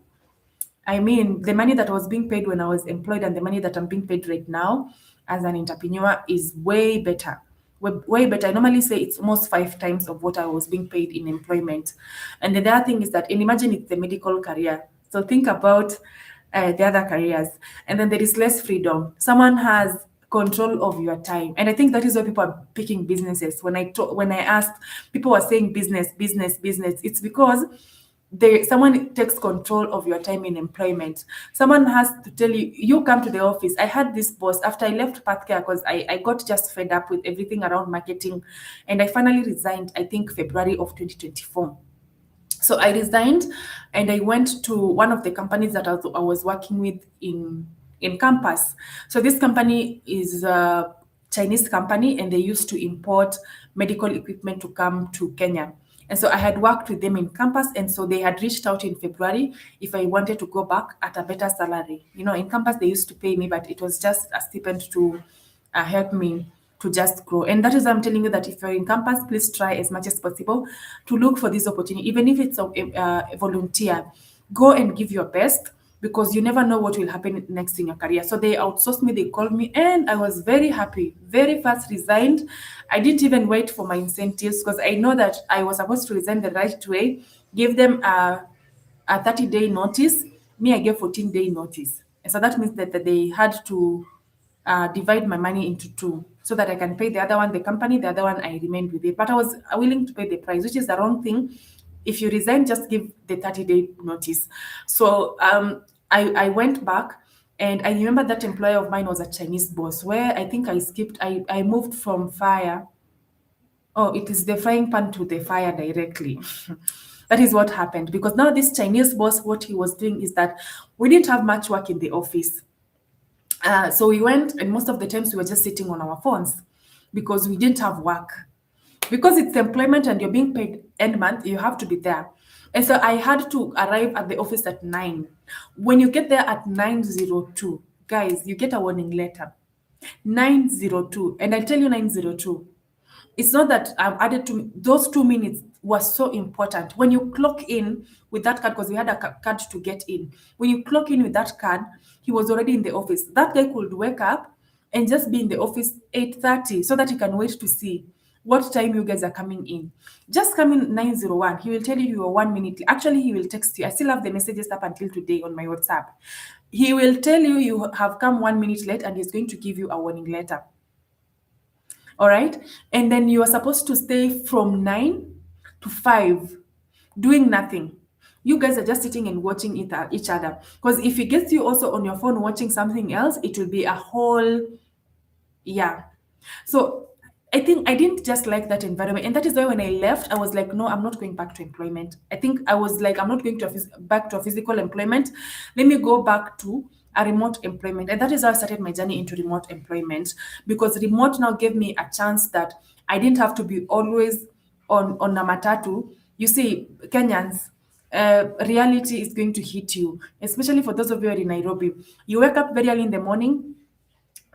I mean, the money that was being paid when I was employed and the money that I'm being paid right now as an entrepreneur is way better. Way better. I normally say it's almost 5 times of what I was being paid in employment. And the other thing is that, and imagine it's the medical career. So think about the other careers. And then there is less freedom. Someone has control of your time, and I think that is why people are picking businesses. When I asked, people were saying business, business, business. It's because someone takes control of your time in employment. Someone has to tell you, you come to the office. I had this boss after I left Pathcare because I got just fed up with everything around marketing, and I finally resigned, I think February of 2024. So I resigned and I went to one of the companies that I was working with in campus. So this company is a Chinese company, and they used to import medical equipment to come to Kenya. And so I had worked with them in campus, and so they had reached out in February if I wanted to go back at a better salary. You know, in campus they used to pay me, but it was just a stipend to help me to just grow. And that is why I'm telling you that if you're in campus, please try as much as possible to look for this opportunity, even if it's a volunteer. Go and give your best, because you never know what will happen next in your career. So they outsourced me, they called me, and I was very happy. Very fast resigned. I didn't even wait for my incentives, because I know that I was supposed to resign the right way, give them a 30-day notice. Me, I gave 14-day notice. And so that means that they had to divide my money into two so that I can pay the other one, the company, the other one, I remained with it. But I was willing to pay the price, which is the wrong thing. If you resign, just give the 30-day notice. So I went back, and I remember that employer of mine was a Chinese boss, where I think I moved from fire. Oh, it is the frying pan to the fire directly. That is what happened, because now this Chinese boss, what he was doing is that we didn't have much work in the office. So we went, and most of the times we were just sitting on our phones because we didn't have work. Because it's employment and you're being paid end month, you have to be there. And so I had to arrive at the office at 9. When you get there at 9:02, guys, you get a warning letter. 9:02, and I tell you 9:02. It's not that I've added to those 2 minutes was so important. When you clock in with that card, because we had a card to get in. When you clock in with that card, he was already in the office. That guy could wake up and just be in the office 8:30 so that he can wait to see what time you guys are coming in. Just come in 9:01. He will tell you you are 1 minute. Actually, he will text you. I still have the messages up until today on my WhatsApp. He will tell you you have come 1 minute late, and he's going to give you a warning letter. All right. And then you are supposed to stay from 9 to 5 doing nothing. You guys are just sitting and watching each other. Because if he gets you also on your phone watching something else, it will be a whole, yeah. So I think I didn't just like that environment. And that is why when I left, I was like, no, I'm not going back to employment. I think I was like, I'm not going to back to a physical employment. Let me go back to a remote employment. And that is how I started my journey into remote employment, because remote now gave me a chance that I didn't have to be always on a matatu. You see, Kenyans, reality is going to hit you, especially for those of you who are in Nairobi. You wake up very early in the morning,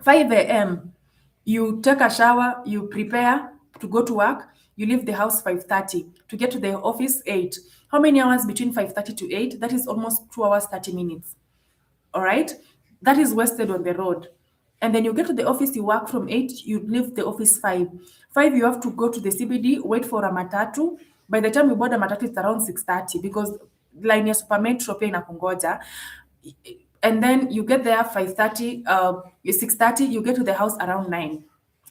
5 a.m. You take a shower, you prepare to go to work, you leave the house 5:30 to get to the office 8. How many hours between 5:30 to 8? That is almost 2 hours 30 minutes. All right? That is wasted on the road. And then you get to the office, you work from 8, you leave the office 5. 5, you have to go to the CBD, wait for a matatu. By the time you board a matatu, it's around 6:30, because line ya Super Metro pia inakungoja. And then you get there 5:30, 6:30, you get to the house around 9,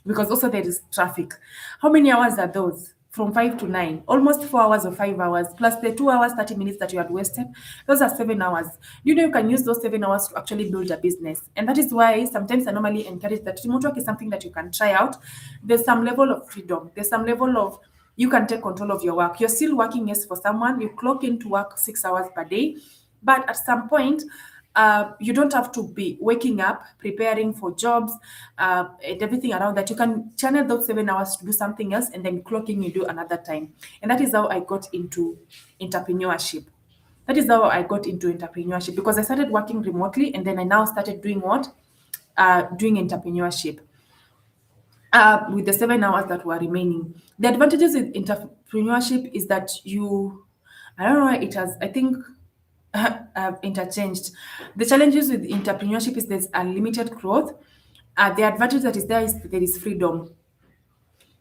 because also there is traffic. How many hours are those? From 5 to 9, almost 4 hours or 5 hours, plus the 2 hours, 30 minutes that you had wasted. Those are 7 hours. You know, you can use those 7 hours to actually build a business. And that is why sometimes I normally encourage that remote work is something that you can try out. There's some level of freedom. There's some level of, you can take control of your work. You're still working, yes, for someone. You clock in to work 6 hours per day. But at some point, you don't have to be waking up, preparing for jobs, and everything around that. You can channel those 7 hours to do something else, and then clocking you do another time. And that is how I got into entrepreneurship. That is how I got into entrepreneurship, because I started working remotely, and then I now started doing what? Doing entrepreneurship. With the 7 hours that were remaining. The advantages in entrepreneurship is that I don't know, it has, I think, interchanged. The challenges with entrepreneurship is there's unlimited growth. The advantage that is there is freedom.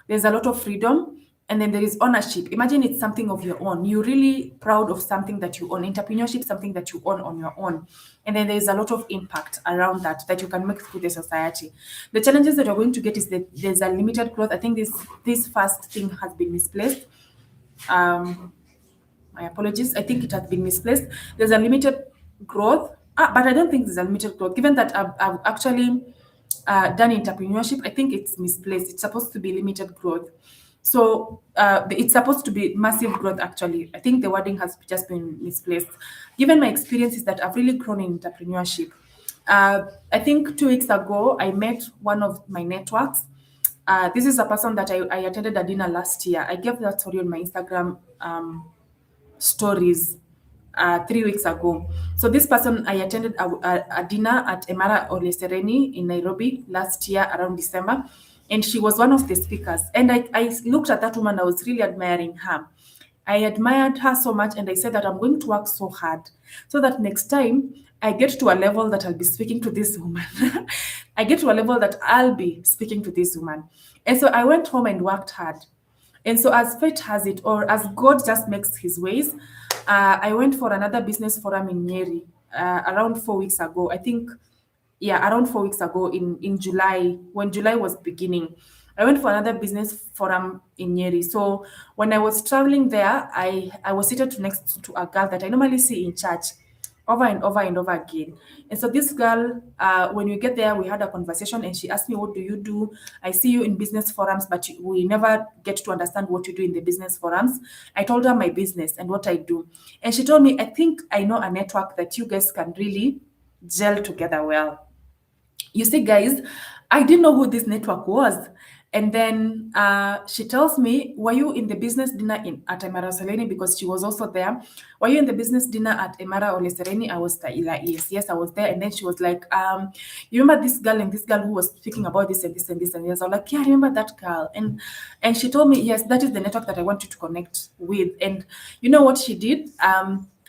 There's a lot of freedom, and then there is ownership. Imagine it's something of your own. You're really proud of something that you own. Entrepreneurship is something that you own on your own. And then there's a lot of impact around that you can make through the society. The challenges that you're going to get is that there's a limited growth. I think this first thing has been misplaced. My apologies. I think it has been misplaced. There's a limited growth, but I don't think there's a limited growth. Given that I've actually done entrepreneurship, I think it's misplaced. It's supposed to be limited growth. So it's supposed to be massive growth, actually. I think the wording has just been misplaced. Given my experiences that I've really grown in entrepreneurship, I think 2 weeks ago, I met one of my networks. This is a person that I attended a dinner last year. I gave that story on my Instagram stories 3 weeks ago. So this person, I attended a dinner at Emara Ole Sereni in Nairobi last year around December, and she was one of the speakers. And I looked at that woman, I was really admiring her. I admired her so much, and I said that I'm going to work so hard so that next time I get to a level that I'll be speaking to this woman. I get to a level that I'll be speaking to this woman. And so I went home and worked hard. And so, as fate has it, or as God just makes his ways, I went for another business forum in Nyeri around 4 weeks ago. I think, yeah, around 4 weeks ago in July, when July was beginning. I went for another business forum in Nyeri. So when I was traveling there, I was seated next to a girl that I normally see in church over and over and over again. And so this girl, when we get there, we had a conversation and she asked me, what do you do? I see you in business forums, but we never get to understand what you do in the business forums. I told her my business and what I do. And she told me, I think I know a network that you guys can really gel together well. You see, guys, I didn't know who this network was. And then she tells me, were you in the business dinner at Emara Sereni? Because she was also there. Were you in the business dinner at Emara Ole Sereni? I was like, yes, I was there. And then she was like, you remember this girl and this girl who was speaking about this and this and this and this? I was like, yeah, I remember that girl. And she told me, yes, that is the network that I want you to connect with. And you know what she did?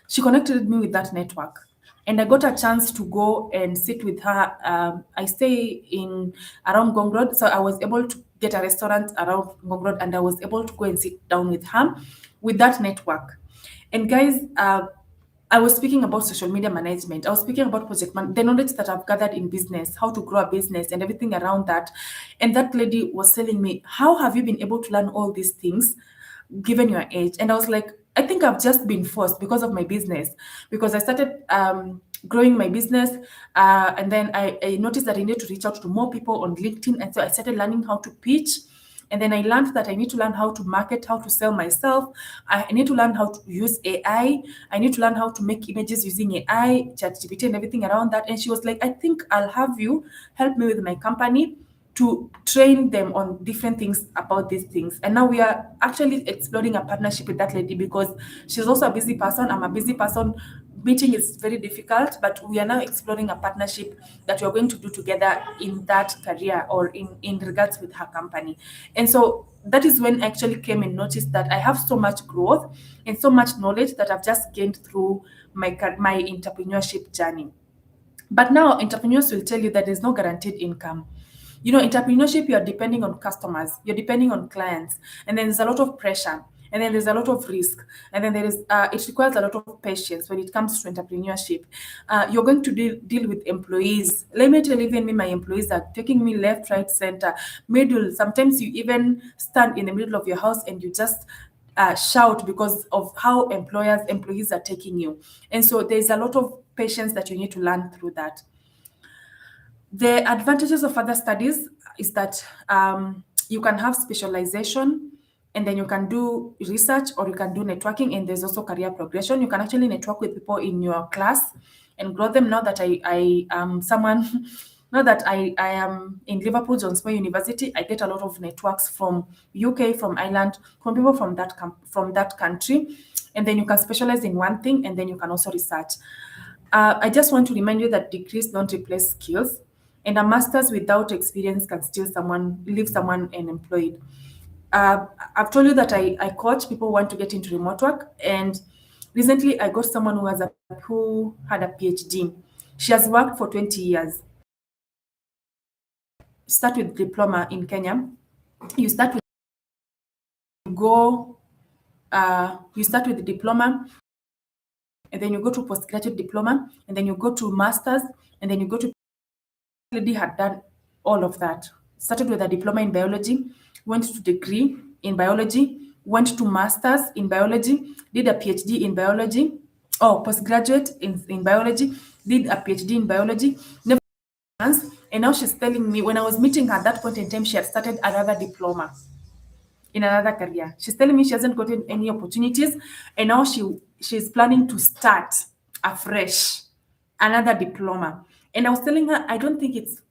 She connected me with that network. And I got a chance to go and sit with her. I stay in around Ngong Road, so I was able to get a restaurant around Ngong Road, and I was able to go and sit down with her, with that network. And guys, I was speaking about social media management. I was speaking about the knowledge that I've gathered in business, how to grow a business, and everything around that. And that lady was telling me, "How have you been able to learn all these things, given your age?" And I was like, I think I've just been forced because of my business, because I started growing my business, and then I noticed that I need to reach out to more people on LinkedIn, and so I started learning how to pitch. And then I learned that I need to learn how to market, how to sell myself. I need to learn how to use AI. I need to learn how to make images using AI, ChatGPT, and everything around that. And she was like, I think I'll have you help me with my company to train them on different things about these things. And now we are actually exploring a partnership with that lady because she's also a busy person. I'm a busy person. Meeting is very difficult, but we are now exploring a partnership that we're going to do together in that career or in regards with her company. And so that is when I actually came and noticed that I have so much growth and so much knowledge that I've just gained through my entrepreneurship journey. But now entrepreneurs will tell you that there's no guaranteed income. You know, entrepreneurship, you're depending on customers, you're depending on clients, and then there's a lot of pressure, and then there's a lot of risk, and then there is it requires a lot of patience when it comes to entrepreneurship. You're going to deal with employees. Let me tell you, even me, my employees are taking me left, right, center, middle. Sometimes you even stand in the middle of your house and you just shout because of how employees are taking you. And so there's a lot of patience that you need to learn through that. The advantages of further studies is that you can have specialization, and then you can do research or you can do networking, and there's also career progression. You can actually network with people in your class and grow them. Now that I am someone, now that I am in Liverpool John Moores University, I get a lot of networks from UK, from Ireland, from people from that country, and then you can specialize in one thing, and then you can also research. I just want to remind you that degrees don't replace skills, and a master's without experience can leave someone unemployed. I've told you that I coach people who want to get into remote work, and recently I got someone who has a who had a PhD. She has worked for 20 years. Start with diploma in Kenya. You start with you start with the diploma, and then you go to postgraduate diploma, and then you go to masters, and then you go to. Lady had done all of that. Started with a diploma in biology, went to degree in biology, went to masters in biology, did a PhD in biology, or postgraduate in biology, did a PhD in biology, never once, and now she's telling me when I was meeting her at that point in time, she had started another diploma in another career. She's telling me she hasn't gotten any opportunities, and now she's planning to start afresh another diploma. And I was telling her, I don't think it's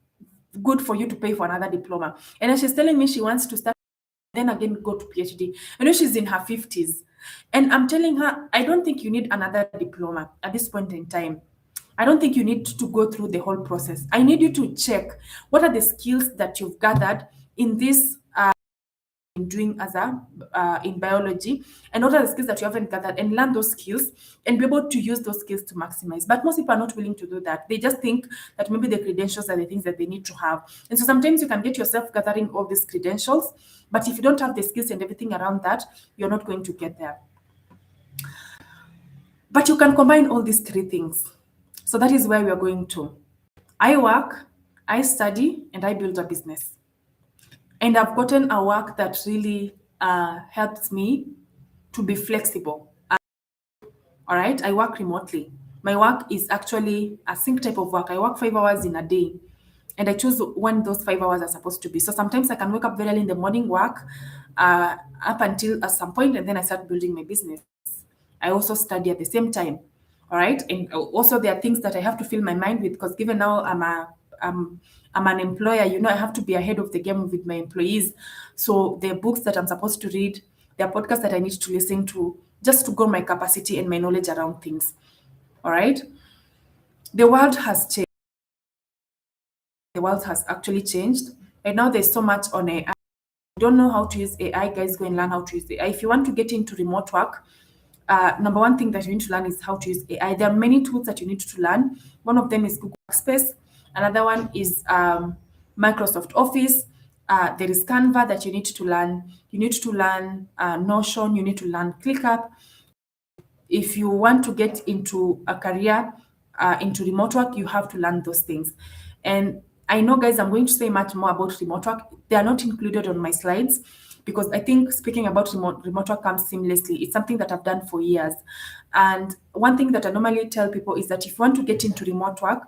good for you to pay for another diploma. And then she's telling me she wants to start, then again go to PhD. I know she's in her 50s. And I'm telling her, I don't think you need another diploma at this point in time. I don't think you need to go through the whole process. I need you to check what are the skills that you've gathered in this doing as a in biology, and what are the skills that you haven't gathered, and learn those skills and be able to use those skills to maximize. But most people are not willing to do that. They just think that maybe the credentials are the things that they need to have. And so sometimes you can get yourself gathering all these credentials, but if you don't have the skills and everything around that, you're not going to get there. But you can combine all these three things. So that is where we are going to. I work, I study, and I build a business. And I've gotten a work that really helps me to be flexible. All right, I work remotely. My work is actually a sync type of work. I work 5 hours in a day, and I choose when those 5 hours are supposed to be. So sometimes I can wake up very early in the morning, work up until at some point, and then I start building my business. I also study at the same time. All right, and also there are things that I have to fill my mind with, because given now I'm an employer, you know, I have to be ahead of the game with my employees. So there are books that I'm supposed to read, there are podcasts that I need to listen to, just to grow my capacity and my knowledge around things. All right. The world has changed. The world has actually changed. And now there's so much on AI. If you don't know how to use AI, guys, go and learn how to use AI. If you want to get into remote work, number one thing that you need to learn is how to use AI. There are many tools that you need to learn. One of them is Google Workspace. Another one is Microsoft Office. There is Canva that you need to learn. You need to learn Notion. You need to learn ClickUp. If you want to get into a career into remote work, you have to learn those things. And I know, guys, I'm going to say much more about remote work. They are not included on my slides because I think speaking about remote work comes seamlessly. It's something that I've done for years. And one thing that I normally tell people is that if you want to get into remote work,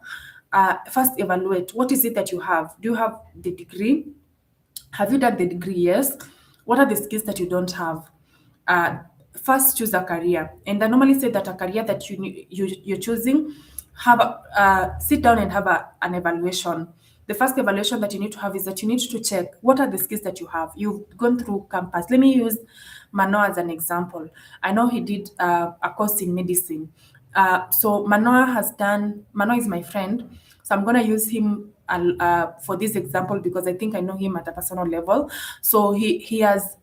first evaluate what is it that you have. Do you have the degree? Have you done the degree? Yes. What are the skills that you don't have? First, choose a career. And I normally say that a career that you're choosing, sit down and have an evaluation. The first evaluation that you need to have is that you need to check what are the skills that you have. You've gone through campus. Let me use Manoa as an example. I know he did a course in medicine. So Manoa is my friend. So I'm going to use him for this example because I think I know him at a personal level. So he has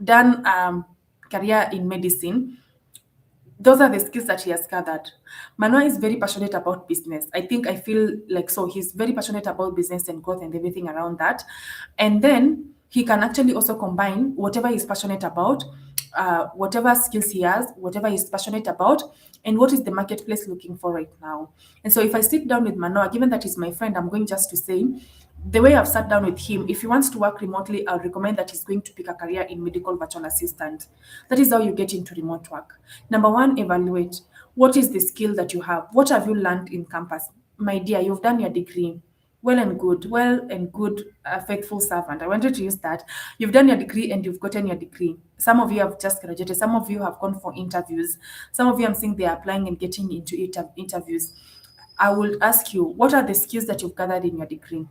done career in medicine. Those are the skills that he has gathered. Manoa is very passionate about business. I feel like so he's very passionate about business and growth and everything around that. And then he can actually also combine whatever he's passionate about, whatever skills he has, whatever he's passionate about, and what is the marketplace looking for right now. And so if I sit down with Manoa, given that he's my friend, I'm going just to say, the way I've sat down with him, if he wants to work remotely, I'll recommend that he's going to pick a career in medical virtual assistant. That is how you get into remote work. Number one, evaluate. What is the skill that you have? What have you learned in campus? My dear, you've done your degree. Well and good, faithful servant. I wanted to use that. You've done your degree and you've gotten your degree. Some of you have just graduated. Some of you have gone for interviews. Some of you, I'm seeing they're applying and getting into interviews. I will ask you, what are the skills that you've gathered in your degree?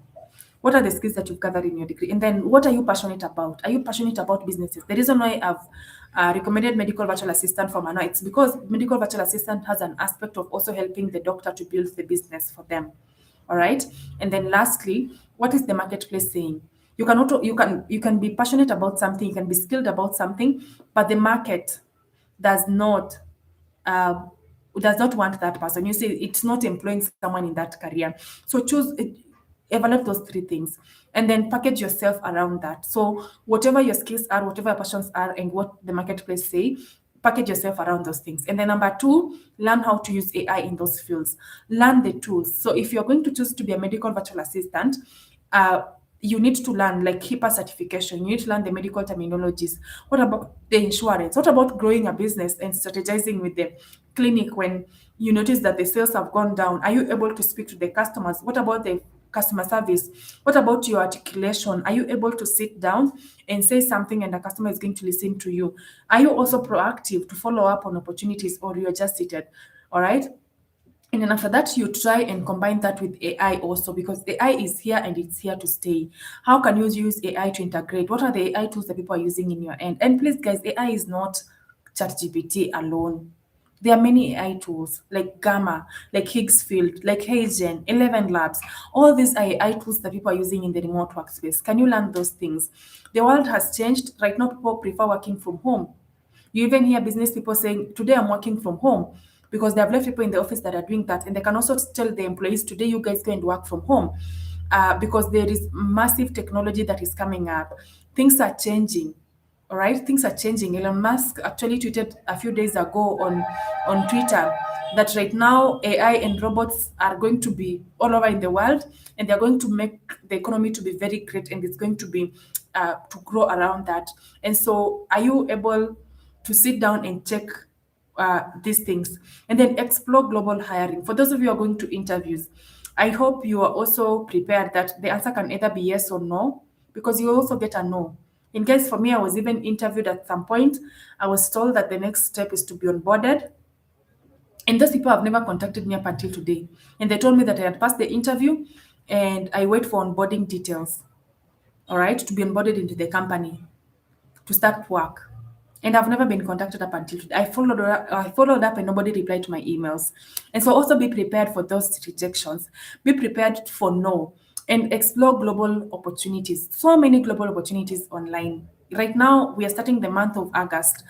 What are the skills that you've gathered in your degree? And then what are you passionate about? Are you passionate about businesses? The reason why I've recommended medical virtual assistant for Manoa, it's because medical virtual assistant has an aspect of also helping the doctor to build the business for them. All right. And then lastly, what is the marketplace saying? You can be passionate about something, you can be skilled about something, but the market does not does not want that person. You say it's not employing someone in that career. So choose, evaluate those three things, and then package yourself around that. So whatever your skills are, whatever your passions are, and what the marketplace say, package yourself around those things. And then number two, learn how to use AI in those fields. Learn the tools. So if you're going to choose to be a medical virtual assistant, you need to learn like HIPAA certification. You need to learn the medical terminologies. What about the insurance? What about growing a business and strategizing with the clinic when you notice that the sales have gone down? Are you able to speak to the customers? What about the customer service? What about your articulation? Are you able to sit down and say something and the customer is going to listen to you? Are you also proactive to follow up on opportunities, or you're just seated? All right. And then after that, you try and combine that with AI also, because AI is here and it's here to stay. How can you use AI to integrate? What are the AI tools that people are using in your end? And please, guys, AI is not ChatGPT alone. There are many AI tools like Gamma, like Higgsfield, like Hagen, 11 Labs. All these are AI tools that people are using in the remote workspace. Can you learn those things? The world has changed. Right now, people prefer working from home. You even hear business people saying, today I'm working from home, because they have left people in the office that are doing that. And they can also tell the employees, today you guys go and work from home, because there is massive technology that is coming up. Things are changing. All right, things are changing. Elon Musk actually tweeted a few days ago on Twitter that right now AI and robots are going to be all over in the world, and they're going to make the economy to be very great, and it's going to be to grow around that. And so, are you able to sit down and check these things, and then explore global hiring? For those of you who are going to interviews, I hope you are also prepared that the answer can either be yes or no, because you also get a no. In case for me, I was even interviewed at some point. I was told that the next step is to be onboarded. And those people have never contacted me up until today. And they told me that I had passed the interview and I wait for onboarding details, all right, to be onboarded into the company, to start work. And I've never been contacted up until today. I followed up and nobody replied to my emails. And so also be prepared for those rejections. Be prepared for no, and explore global opportunities. So many global opportunities online. Right now, we are starting the month of August.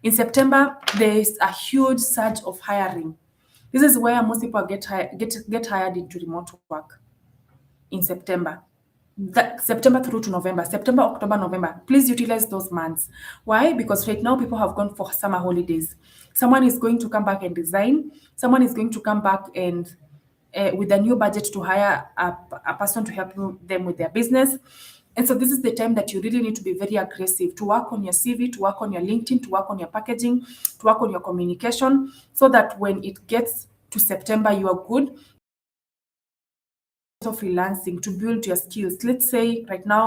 In September, there is a huge surge of hiring. This is where most people get hired into remote work in September. September through to November, September, October, November. Please utilize those months. Why? Because right now people have gone for summer holidays. Someone is going to come back and resign. Someone is going to come back and with a new budget to hire a person to help them with their business. And so this is the time that you really need to be very aggressive, to work on your CV, to work on your LinkedIn, to work on your packaging, to work on your communication, so that when it gets to September, you are good. Also freelancing to build your skills. Let's say right now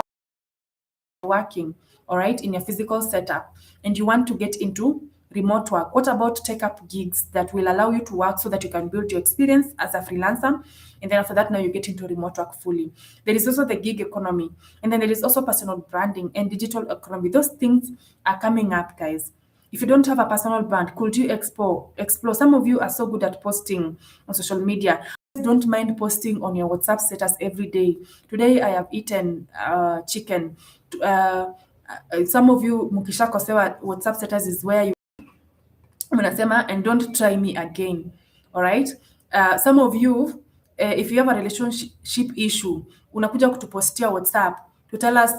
working, all right, in your physical setup, and you want to get into remote work. What about take up gigs that will allow you to work so that you can build your experience as a freelancer? And then after that, now you get into remote work fully. There is also the gig economy, and then there is also personal branding and digital economy. Those things are coming up, guys. If you don't have a personal brand, could you explore? Some of you are so good at posting on social media. Don't mind posting on your WhatsApp status every day. Today I have eaten chicken. Some of you mukishakosewa WhatsApp status is where you mnasema and don't try me again. All right. Some of you, if you have a relationship issue, unakuja kutupostia WhatsApp to tell us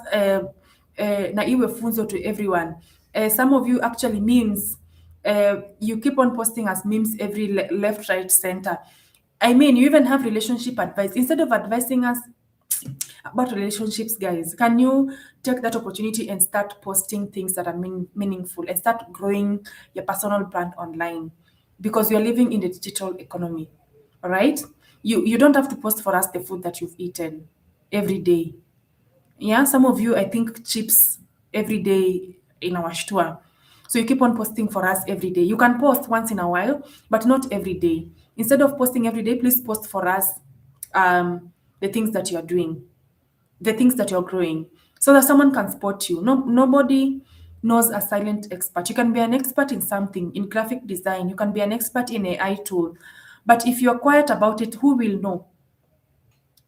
na iwe funzo to everyone. Some of you actually memes, you keep on posting as memes every left, right, center. I mean, you even have relationship advice. Instead of advising us about relationships, guys, can you take that opportunity and start posting things that are meaningful, and start growing your personal brand online, because you're living in the digital economy, all right? You don't have to post for us the food that you've eaten every day. Yeah, some of you, I think, chips every day in our store. So you keep on posting for us every day. You can post once in a while, but not every day. Instead of posting every day, please post for us the things that you're doing, the things that you're growing, so that someone can spot you. No, nobody knows a silent expert. You can be an expert in something, in graphic design. You can be an expert in AI tool. But if you're quiet about it, who will know?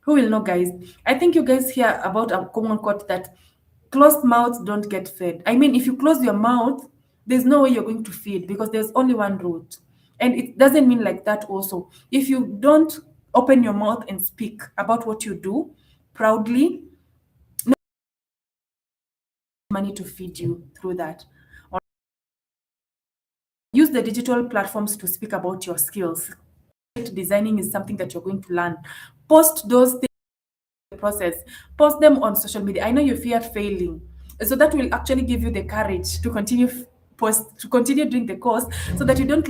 Who will know, guys? I think you guys hear about a common quote that closed mouths don't get fed. I mean, if you close your mouth, there's no way you're going to feed, because there's only one route. And it doesn't mean like that also. If you don't open your mouth and speak about what you do proudly, no money to feed you through that. Use the digital platforms to speak about your skills. Designing is something that you're going to learn. Post those things in the process. Post them on social media. I know you fear failing, so that will actually give you the courage to continue doing the course, so that you don't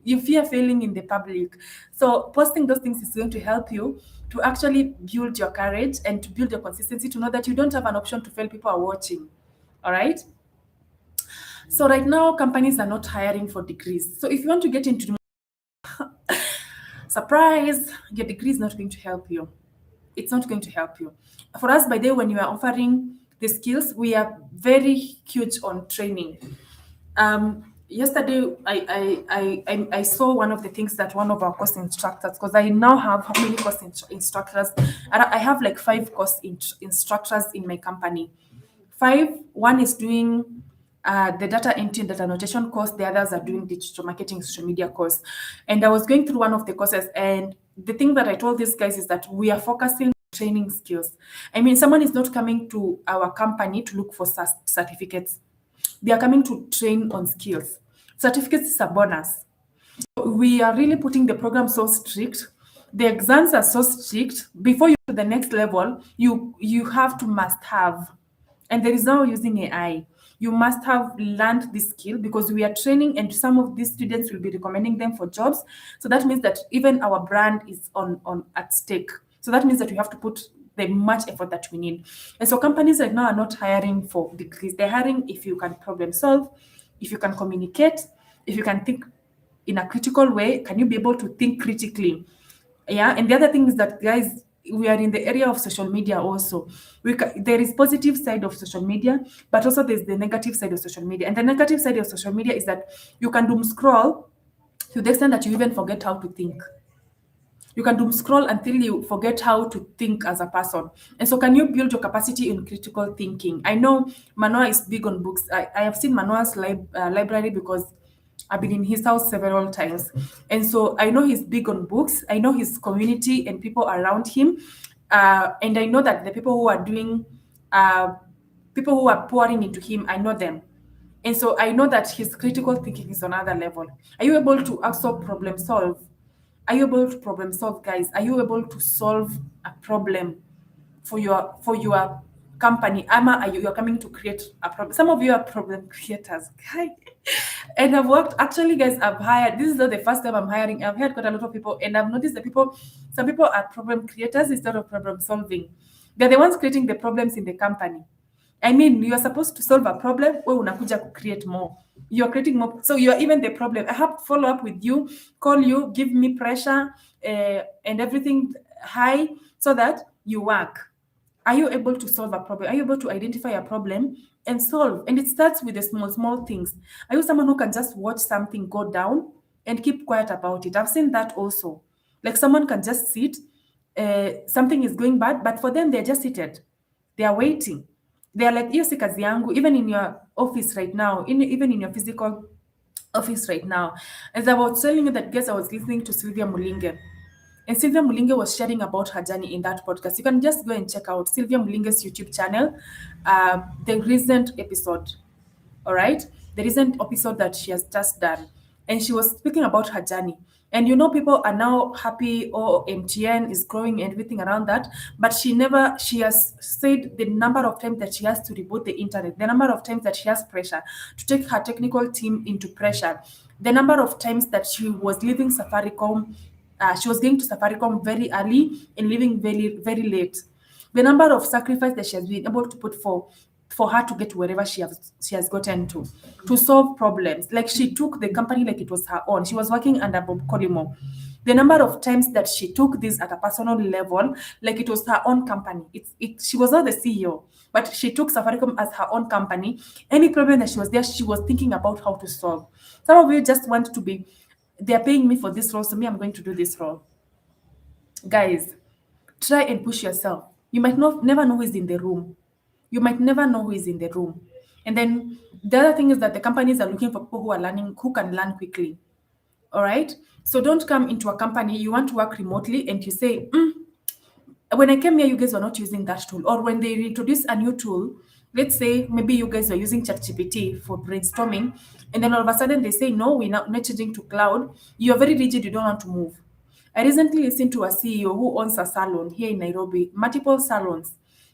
you fear failing in the public. So posting those things is going to help you to actually build your courage and to build your consistency, to know that you don't have an option to fail. People are watching. All right. So right now, companies are not hiring for degrees. So if you want to get into surprise, your degree is not going to help you. It's not going to help you. For us, by the way, when you are offering the skills, we are very huge on training. Yesterday, I saw one of the things that one of our course instructors, because I now have how many course instructors? I have like 5 course instructors in my company. 5. One is doing the data entry and data annotation course. The others are doing digital marketing, social media course. And I was going through one of the courses, and the thing that I told these guys is that we are focusing on training skills. I mean, someone is not coming to our company to look for certificates. They are coming to train on skills. Certificates is a bonus. We are really putting the program so strict. The exams are so strict. Before you go to the next level, you have to must have. And there is no using AI. You must have learned this skill, because we are training, and some of these students will be recommending them for jobs. So that means that even our brand is on at stake. So that means that we have to put the much effort that we need. And so companies right now are not hiring for degrees. They're hiring if you can problem solve, if you can communicate, if you can think in a critical way. Can you be able to think critically? Yeah. And the other thing is that, guys, we are in the area of social media also. There is positive side of social media, but also there's the negative side of social media. And the negative side of social media is that you can doom scroll to the extent that you even forget how to think. You can doom scroll until you forget how to think as a person. And so, can you build your capacity in critical thinking? I know Manoa is big on books. I have seen Manoa's library, because I've been in his house several times. And so I know he's big on books. I know his community and people around him. And I know that the people who are people who are pouring into him, I know them. And so I know that his critical thinking is on another level. Are you able to also problem solve? Are you able to problem solve, guys? Are you able to solve a problem for your company? Ama, you're coming to create a problem? Some of you are problem creators, guys. And I've worked, actually, guys, I've hired, this is not the first time I'm hiring. I've hired quite a lot of people, and I've noticed that some people are problem creators instead of problem solving. They're the ones creating the problems in the company. I mean, you're supposed to solve a problem, or unakuja to create more. You're creating more. So you're even the problem. I have to follow up with you, call you, give me pressure, and everything high, so that you work. Are you able to solve a problem? Are you able to identify a problem and solve? And it starts with the small things. Are you someone who can just watch something go down and keep quiet about it? I've seen that also. Like, someone can just sit, something is going bad, but for them, they're just seated. They are waiting. They are like, hiyo si kazi yangu. Even in your office right now, even in your physical office right now. As I was telling you that, guys, I was listening to Sylvia Mulinge. And Sylvia Mulinge was sharing about her journey in that podcast. You can just go and check out Sylvia Mulinge's YouTube channel, the recent episode. All right? The recent episode that she has just done. And she was speaking about her journey. And people are now happy, oh, MTN is growing and everything around that. But she has said the number of times that she has to reboot the internet, the number of times that she has pressure to take her technical team into pressure, the number of times that she was leaving Safaricom. She was going to Safaricom very early and leaving very, very late. The number of sacrifice that she has been able to put for her to get wherever she has gotten to solve problems. Like, she took the company like it was her own. She was working under Bob Colimo. The number of times that she took this at a personal level, like it was her own company. She was not the CEO, but she took Safaricom as her own company. Any problem that she was there, she was thinking about how to solve. Some of you just want to be, they're paying me for this role, so me, I'm going to do this role. Guys, try and push yourself. You might never know who is in the room. You might never know who is in the room. And then the other thing is that the companies are looking for people who are learning, who can learn quickly. All right. So don't come into a company, you want to work remotely and you say, when I came here, you guys were not using that tool. Or when they introduce a new tool, let's say maybe you guys were using ChatGPT for brainstorming, and then all of a sudden they say, no, we're not changing to cloud. You're very rigid, you don't want to move. I recently listened to a CEO who owns a salon here in Nairobi, multiple salons,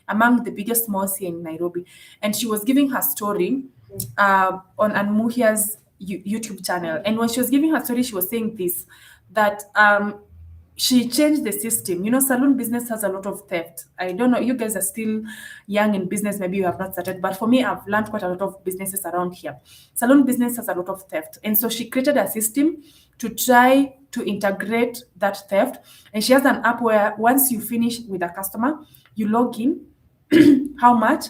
among the biggest malls here in Nairobi. And she was giving her story on Anmuhia's YouTube channel. And when she was giving her story, she was saying this, that she changed the system. You know, salon business has a lot of theft. I don't know, you guys are still young in business, maybe you have not started, but for me, I've learned quite a lot of businesses around here. Salon business has a lot of theft. And so she created a system to try to integrate that theft. And she has an app where once you finish with a customer, you log in, how much,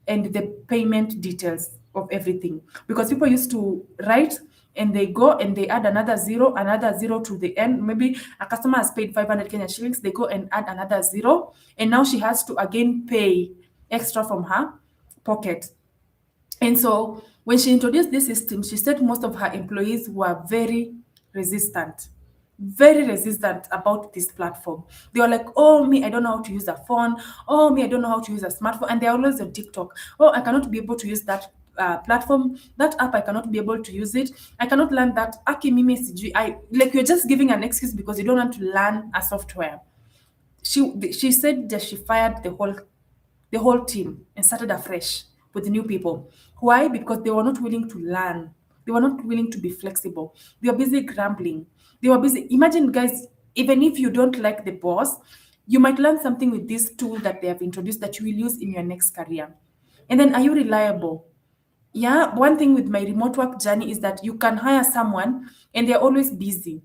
and the payment details of everything. Because people used to write and they go and they add another zero to the end. Maybe a customer has paid 500 Kenya shillings, they go and add another zero, and now she has to again pay extra from her pocket. And so when she introduced this system, she said most of her employees were very resistant about this platform. They were like, oh, me, I don't know how to use a phone. Oh, me, I don't know how to use a smartphone. And they're always on TikTok. Oh, I cannot be able to use that platform, that app, I cannot be able to use it. I cannot learn that. Aki mimi sijui. Like, you're just giving an excuse because you don't want to learn a software. She said that she fired the whole team and started afresh with new people. Why? Because they were not willing to learn. They were not willing to be flexible. They were busy grumbling. They were busy. Imagine, guys, even if you don't like the boss, you might learn something with this tool that they have introduced that you will use in your next career. And then, are you reliable? Yeah, one thing with my remote work journey is that you can hire someone and they're always busy.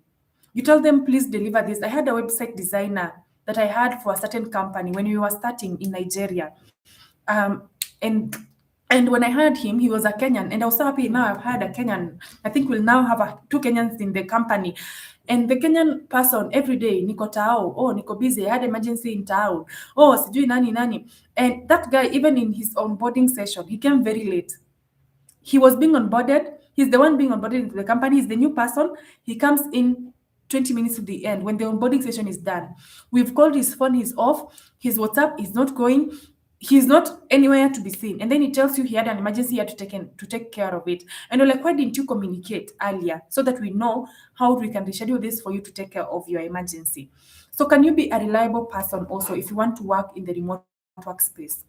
You tell them, please deliver this. I had a website designer that I had for a certain company when we were starting in Nigeria. Um, and when I hired him, he was a Kenyan, and I was so happy. Now I've hired a Kenyan. I think we'll now have two Kenyans in the company. And the Kenyan person every day, niko tao, oh, niko busy, I had emergency in town, oh, sijui nani. And that guy, even in his onboarding session, he came very late. He was being onboarded. He's the one being onboarded into the company. He's the new person. He comes in 20 minutes to the end when the onboarding session is done. We've called his phone, he's off. His WhatsApp is not going. He's not anywhere to be seen. And then he tells you he had an emergency, he had to take care of it. And you're like, why didn't you communicate earlier so that we know how we can reschedule this for you to take care of your emergency? So can you be a reliable person also if you want to work in the remote workspace?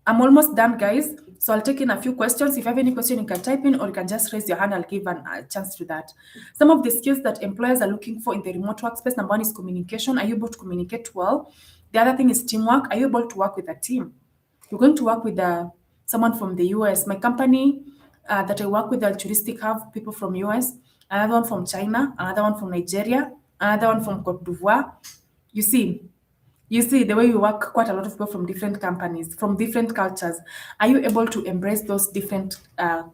I'm almost done, guys. So I'll take in a few questions. If you have any question, you can type in or you can just raise your hand. I'll give a chance to that. Some of the skills that employers are looking for in the remote workspace, number one is communication. Are you able to communicate well? The other thing is teamwork. Are you able to work with a team? You're going to work with someone from the US. My company that I work with, Altruistic, have people from US, another one from China, another one from Nigeria, another one from Cote d'Ivoire. You see the way you work, quite a lot of people from different companies, from different cultures. Are you able to embrace those different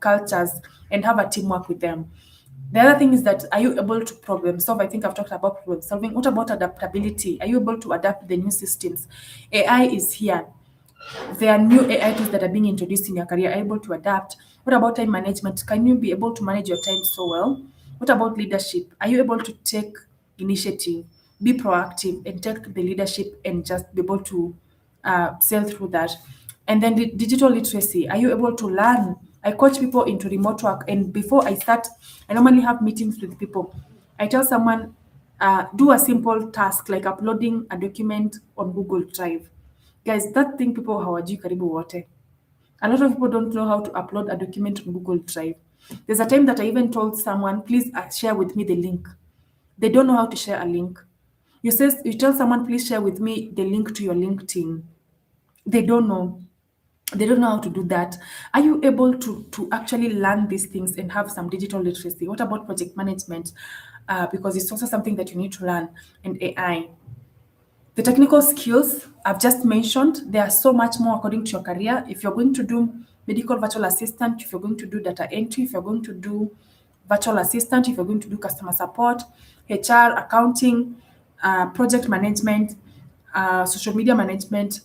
cultures and have a teamwork with them? The other thing is that, are you able to problem solve? I think I've talked about problem solving. What about adaptability? Are you able to adapt the new systems? AI is here. There are new AI tools that are being introduced in your career. Are you able to adapt? What about time management? Can you be able to manage your time so well? What about leadership? Are you able to take initiative, be proactive, and take the leadership and just be able to sail through that? And then the digital literacy. Are you able to learn? I coach people into remote work, and before I start, I normally have meetings with people. I tell someone, do a simple task like uploading a document on Google Drive. Guys, that thing people hawajui karibu wote. A lot of people don't know how to upload a document on Google Drive. There's a time that I even told someone, please share with me the link. They don't know how to share a link. You tell someone, please share with me the link to your LinkedIn. They don't know. They don't know how to do that. Are you able to actually learn these things and have some digital literacy? What about project management? Because it's also something that you need to learn, and AI. The technical skills I've just mentioned, there are so much more according to your career. If you're going to do medical virtual assistant, if you're going to do data entry, if you're going to do virtual assistant, if you're going to do customer support, HR, accounting, project management, social media management,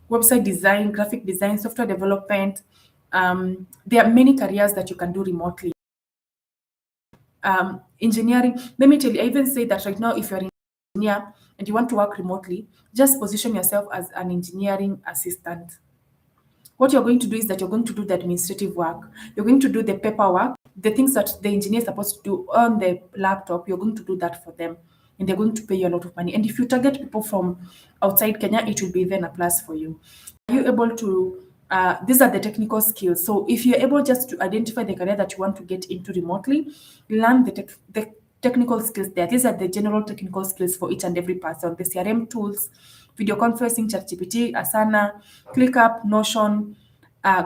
website design, graphic design, software development. There are many careers that you can do remotely. engineering. Let me tell you, I even say that right now, if you're an engineer and you want to work remotely, just position yourself as an engineering assistant. What you're going to do is that you're going to do the administrative work. You're going to do the paperwork, the things that the engineer is supposed to do on the laptop. You're going to do that for them, and they're going to pay you a lot of money. And if you target people from outside Kenya, it will be even a plus for you. Are you able to? These are the technical skills. So if you're able just to identify the career that you want to get into remotely, learn the technical skills there. These are the general technical skills for each and every person. The CRM tools, video conferencing, ChatGPT, Asana, ClickUp, Notion,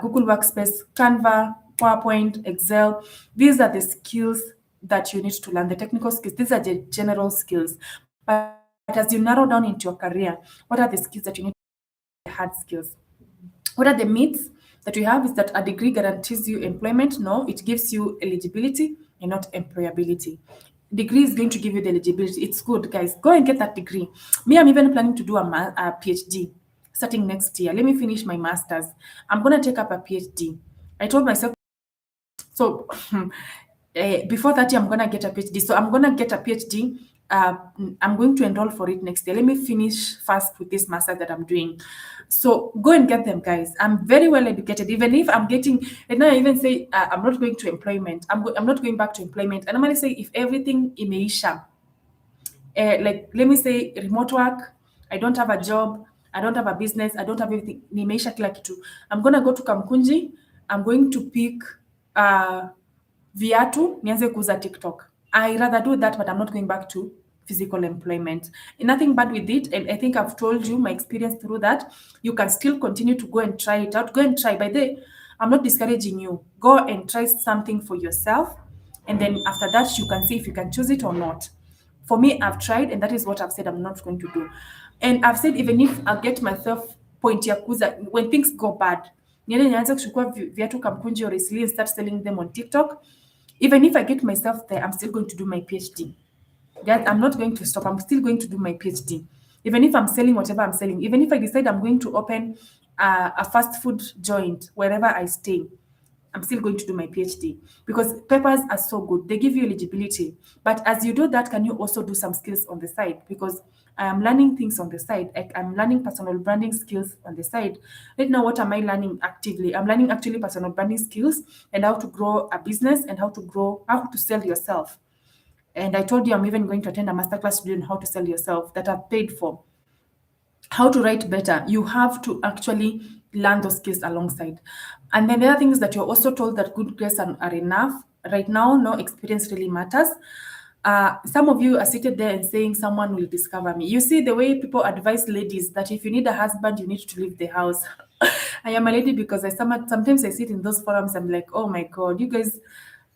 Google Workspace, Canva, PowerPoint, Excel. These are the skills that you need to learn, the technical skills. These are the general skills. But as you narrow down into your career, what are the skills that you need? Hard skills. What are the myths that we have is that a degree guarantees you employment. No, it gives you eligibility and not employability. Degree is going to give you the eligibility. It's good, guys. Go and get that degree. Me, I'm even planning to do a PhD starting next year. Let me finish my master's. I'm going to take up a PhD. I told myself, so before that year, I'm going to get a PhD. So I'm going to get a PhD. I'm going to enroll for it next year. Let me finish first with this master that I'm doing. So go and get them, guys. I'm very well educated. Even if I'm getting, and now I even say I'm not going to employment. I'm not going back to employment. And I'm going to say if everything imeisha, like let me say remote work, I don't have a job, I don't have a business, I don't have everything, nimeisha kila kitu. I'm going to go to Kamkunji. I'm going to pick viatu nianze kuuza TikTok. I rather do that, but I'm not going back to physical employment. And nothing bad with it. And I think I've told you my experience through that. You can still continue to go and try it out. Go and try. By the way, I'm not discouraging you. Go and try something for yourself. And then after that, you can see if you can choose it or not. For me, I've tried, and that is what I've said I'm not going to do. And I've said even if I'll get myself point ya kuuza, when things go bad, niende nianze kuchukua viatu Kamkunji or Eastleigh and start selling them on TikTok. Even if I get myself there, I'm still going to do my PhD. Guys, I'm not going to stop. I'm still going to do my PhD. Even if I'm selling whatever I'm selling, even if I decide I'm going to open a fast food joint wherever I stay, I'm still going to do my PhD because papers are so good. They give you eligibility. But as you do that, can you also do some skills on the side? Because I am learning things on the side. I'm learning personal branding skills on the side. Right now, what am I learning actively? I'm learning actually personal branding skills and how to grow a business and how to sell yourself. And I told you I'm even going to attend a masterclass to learn how to sell yourself that I've paid for. How to write better. You have to actually learn those skills alongside. And then the other thing is that you're also told that good grades are enough. Right now, no experience really matters. Some of you are seated there and saying someone will discover me. You see the way people advise ladies that if you need a husband, you need to leave the house. I am a lady because sometimes I sit in those forums. I'm like, oh my God, you guys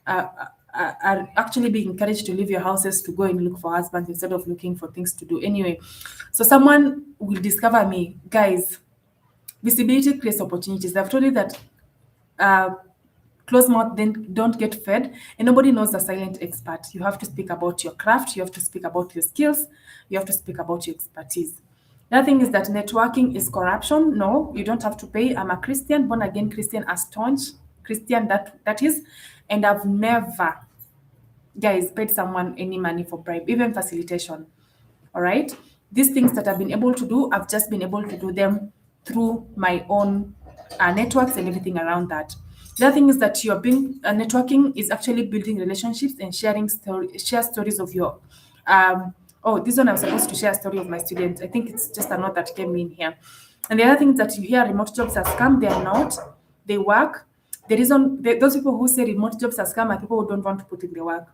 are actually being encouraged to leave your houses to go and look for husbands instead of looking for things to do. Anyway, so someone will discover me. Guys, visibility creates opportunities. I've told you that closed mouth then don't get fed, and nobody knows a silent expert. You have to speak about your craft, you have to speak about your skills, you have to speak about your expertise. The other thing is that networking is corruption. No, you don't have to pay. I'm a Christian, born again Christian, a staunch Christian that is, and I've never, guys, paid someone any money for bribe, even facilitation. All right. These things that I've been able to do, I've just been able to do them through my own networks and everything around that. The other thing is that you're being networking is actually building relationships and share stories of your. This one I was supposed to share a story of my students. I think it's just a note that came in here. And the other thing is that you hear remote jobs are scam. They are not. They work. The reason those people who say remote jobs are scam are people who don't want to put in the work.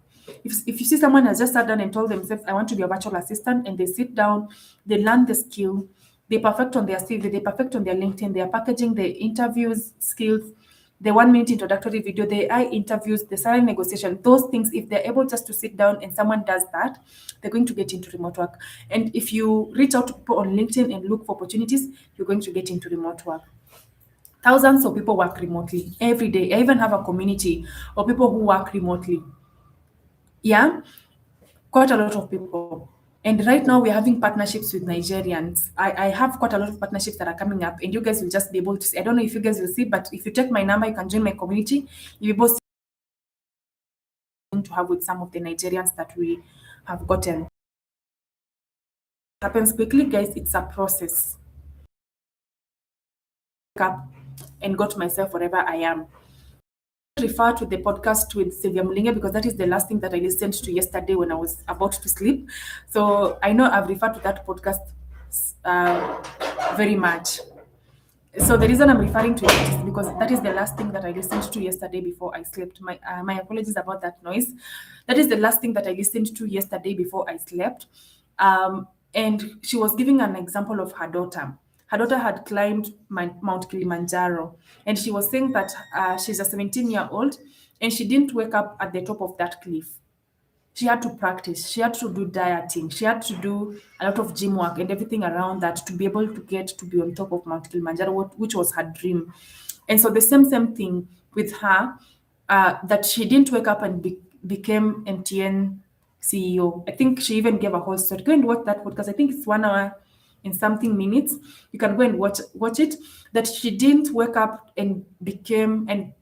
If you see someone has just sat down and told themselves, I want to be a virtual assistant, and they sit down, they learn the skill, they perfect on their CV, they perfect on their LinkedIn, they are packaging the interviews skills, the 1 minute introductory video, the AI interviews, the salary negotiation, those things, if they're able just to sit down and someone does that, they're going to get into remote work. And if you reach out to people on LinkedIn and look for opportunities, you're going to get into remote work. Thousands of people work remotely every day. I even have a community of people who work remotely. Yeah, quite a lot of people. And right now we're having partnerships with Nigerians. I have quite a lot of partnerships that are coming up, and you guys will just be able to see. I don't know if you guys will see, but if you take my number, you can join my community. You'll be able to going to have with some of the Nigerians that we have gotten. Happens quickly, guys. It's a process. Up and got myself wherever I am. Refer to the podcast with Sylvia Mulinge because that is the last thing that I listened to yesterday when I was about to sleep. So I know I've referred to that podcast very much. So the reason I'm referring to it is because that is the last thing that I listened to yesterday before I slept. My apologies about that noise. That is the last thing that I listened to yesterday before I slept. And she was giving an example of her daughter. Her daughter had climbed Mount Kilimanjaro, and she was saying that she's a 17-year-old, and she didn't wake up at the top of that cliff. She had to practice. She had to do dieting. She had to do a lot of gym work and everything around that to be able to get to be on top of Mount Kilimanjaro, which was her dream. And so the same thing with her, that she didn't wake up and became MTN CEO. I think she even gave a whole story. Go and watch that podcast. I think it's 1 hour and something minutes. You can go and watch it. That she didn't wake up and became and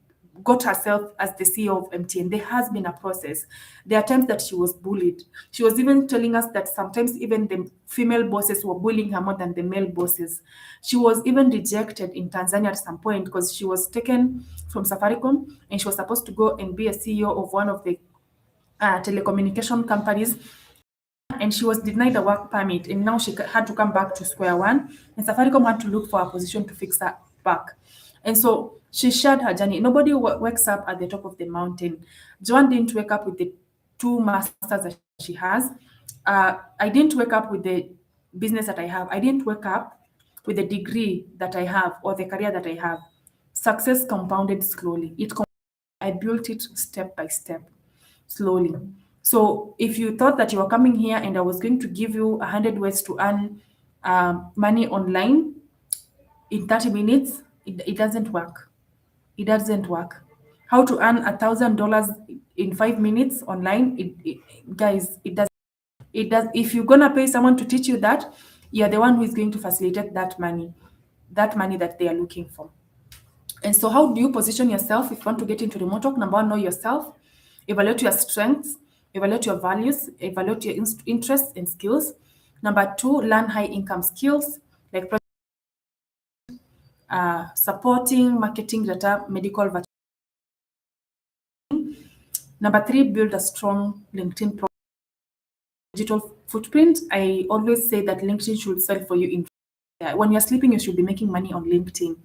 got herself as the CEO of MTN. There has been a process. There are times that she was bullied. She was even telling us that sometimes even the female bosses were bullying her more than the male bosses. She was even rejected in Tanzania at some point because she was taken from Safaricom and she was supposed to go and be a CEO of one of the telecommunication companies, and she was denied a work permit, and now she had to come back to square one, and Safaricom had to look for a position to fix her back. And so she shared her journey. Nobody wakes up at the top of the mountain. Joanne didn't wake up with the 2 masters that she has. I didn't wake up with the business that I have. I didn't wake up with the degree that I have or the career that I have. Success compounded slowly. I built it step by step, slowly. So if you thought that you were coming here and I was going to give you 100 ways to earn money online in 30 minutes, it doesn't work. It doesn't work. How to earn $1,000 in 5 minutes online, guys, it does. It does. If you're gonna pay someone to teach you that, you're the one who is going to facilitate that money that they are looking for. And so, how do you position yourself if you want to get into remote work? Number one, know yourself, evaluate your strengths, evaluate your values, evaluate your interests and skills. Number two, learn high income skills like supporting, marketing, data, medical. Number three, build a strong LinkedIn digital footprint. I always say that LinkedIn should sell for you. When you're sleeping, you should be making money on LinkedIn.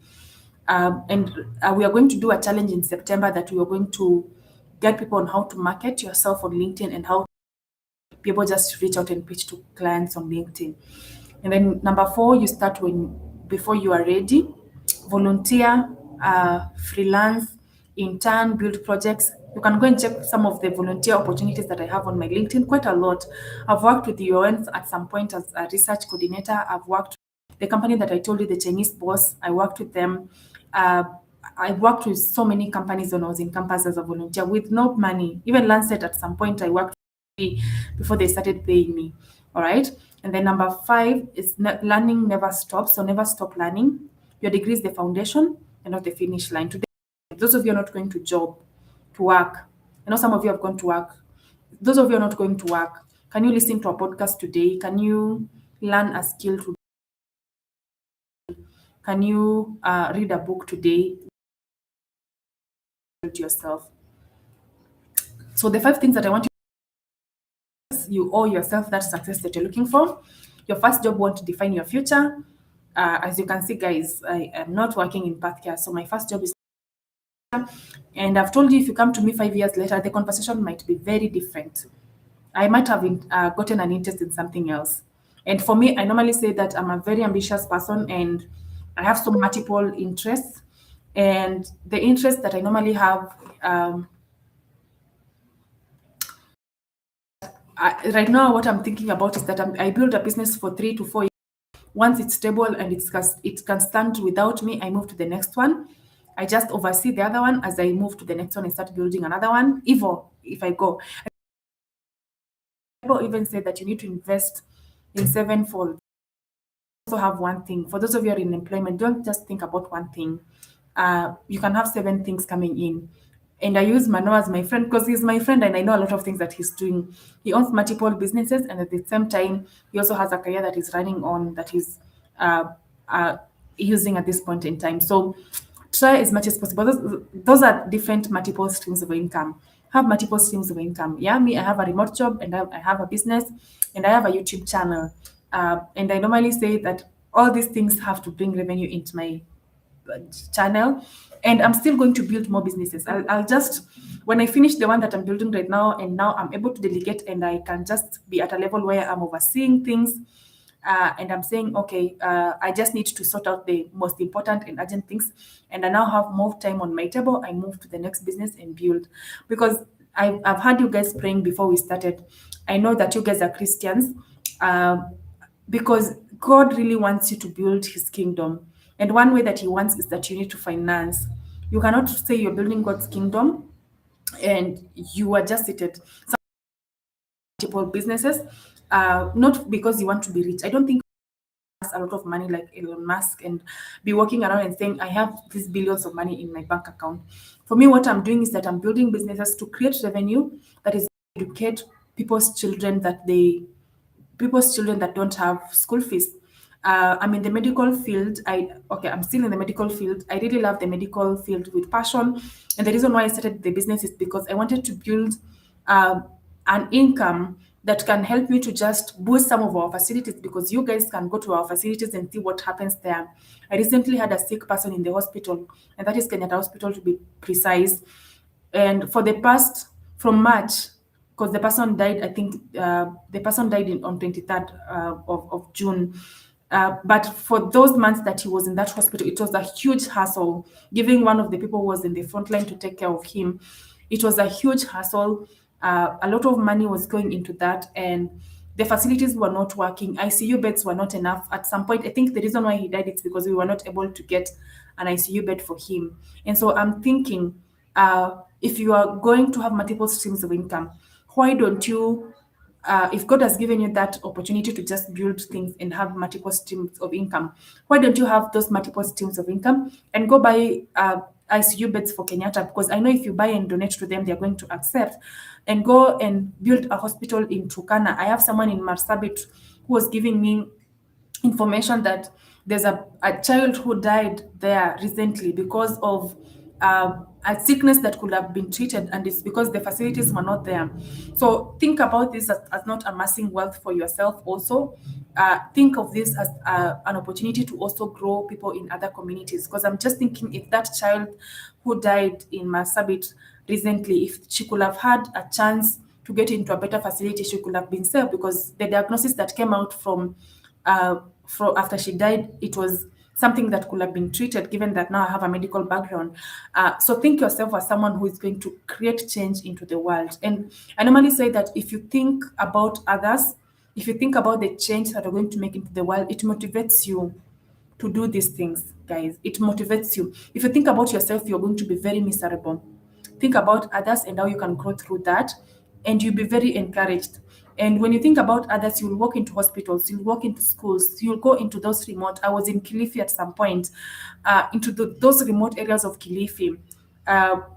And we are going to do a challenge in September that we are going to get people on how to market yourself on LinkedIn and how people just reach out and pitch to clients on LinkedIn. And then number four, you start before you are ready. Volunteer, freelance, intern, build projects. You can go and check some of the volunteer opportunities that I have on my LinkedIn, quite a lot. I've worked with the UNs at some point as a research coordinator. I've worked with the company that I told you, the Chinese boss. I worked with them. I worked with so many companies when I was in campus as a volunteer with no money. Even Lancet at some point I worked with before they started paying me. All right. And then number five is learning never stops. So never stop learning. Your degree is the foundation and not the finish line. Today, those of you are not going to work. I know some of you have gone to work. Those of you are not going to work. Can you listen to a podcast today? Can you learn a skill today? Can you read a book today? To yourself. So the 5 things that I want you owe yourself that success that you're looking for. Your first job won't define your future. As you can see, guys, I am not working in Pathcare, so my first job is. And I've told you, if you come to me 5 years later, the conversation might be very different. I might have gotten an interest in something else. And for me, I normally say that I'm a very ambitious person and I have so multiple interests. And the interest that I normally have, right now, what I'm thinking about is that I build a business for 3 to 4 years. Once it's stable and it can stand without me, I move to the next one. I just oversee the other one as I move to the next one and start building another one. Even if I go, people even say that you need to invest in 7-fold. Also have one thing. For those of you who are in employment, don't just think about one thing. You can have 7 things coming in. And I use Mano as my friend because he's my friend and I know a lot of things that he's doing. He owns multiple businesses, and at the same time, he also has a career that he's running on that he's uh, uh, using at this point in time. So try as much as possible. Those are different multiple streams of income. Have multiple streams of income. Yeah, me, I have a remote job and I have a business and I have a YouTube channel. And I normally say that all these things have to bring revenue into my channel, and I'm still going to build more businesses. I'll just, when I finish the one that I'm building right now, and now I'm able to delegate and I can just be at a level where I'm overseeing things, and I'm saying, okay, I just need to sort out the most important and urgent things, and I now have more time on my table. I move to the next business and build, because I've heard you guys praying before we started. I know that you guys are Christians, because God really wants you to build His kingdom, and one way that He wants is that you need to finance. You cannot say you're building God's kingdom and you are just seated multiple businesses, not because you want to be rich. I don't think a lot of money like Elon Musk and be walking around and saying, I have these billions of money in my bank account. For me, what I'm doing is that I'm building businesses to create revenue that is educate people's children that don't have school fees. I'm in the medical field. I'm still in the medical field. I really love the medical field with passion, and the reason why I started the business is because I wanted to build uh, an income that can help me to just boost some of our facilities, because you guys can go to our facilities and see what happens there. I recently had a sick person in the hospital, and that is Kenyatta Hospital to be precise. And for the past, from March, because the person died, I think the person died on 23rd of June. But for those months that he was in that hospital, it was a huge hassle. Giving one of the people who was in the front line to take care of him, it was a huge hassle. A lot of money was going into that, and the facilities were not working. ICU beds were not enough. At some point, I think the reason why he died is because we were not able to get an ICU bed for him. And so I'm thinking, if you are going to have multiple streams of income, why don't you, if God has given you that opportunity to just build things and have multiple streams of income, why don't you have those multiple streams of income and go buy ICU beds for Kenyatta? Because I know if you buy and donate to them, they're going to accept, and go and build a hospital in Turkana. I have someone in Marsabit who was giving me information that there's a child who died there recently because of a sickness that could have been treated, and it's because the facilities were not there. So think about this as not amassing wealth for yourself also. Think of this as an opportunity to also grow people in other communities, because I'm just thinking, if that child who died in Marsabit recently, if she could have had a chance to get into a better facility, she could have been saved, because the diagnosis that came out from after she died, it was something that could have been treated, given that now I have a medical background. So think yourself as someone who is going to create change into the world. And I normally say that if you think about others, if you think about the change that you're going to make into the world, it motivates you to do these things, guys. It motivates you. If you think about yourself, you're going to be very miserable. Think about others and how you can grow through that, and you'll be very encouraged. And when you think about others, you'll walk into hospitals, you'll walk into schools, you'll go into those remote. I was in Kilifi at some point, into those remote areas of Kilifi.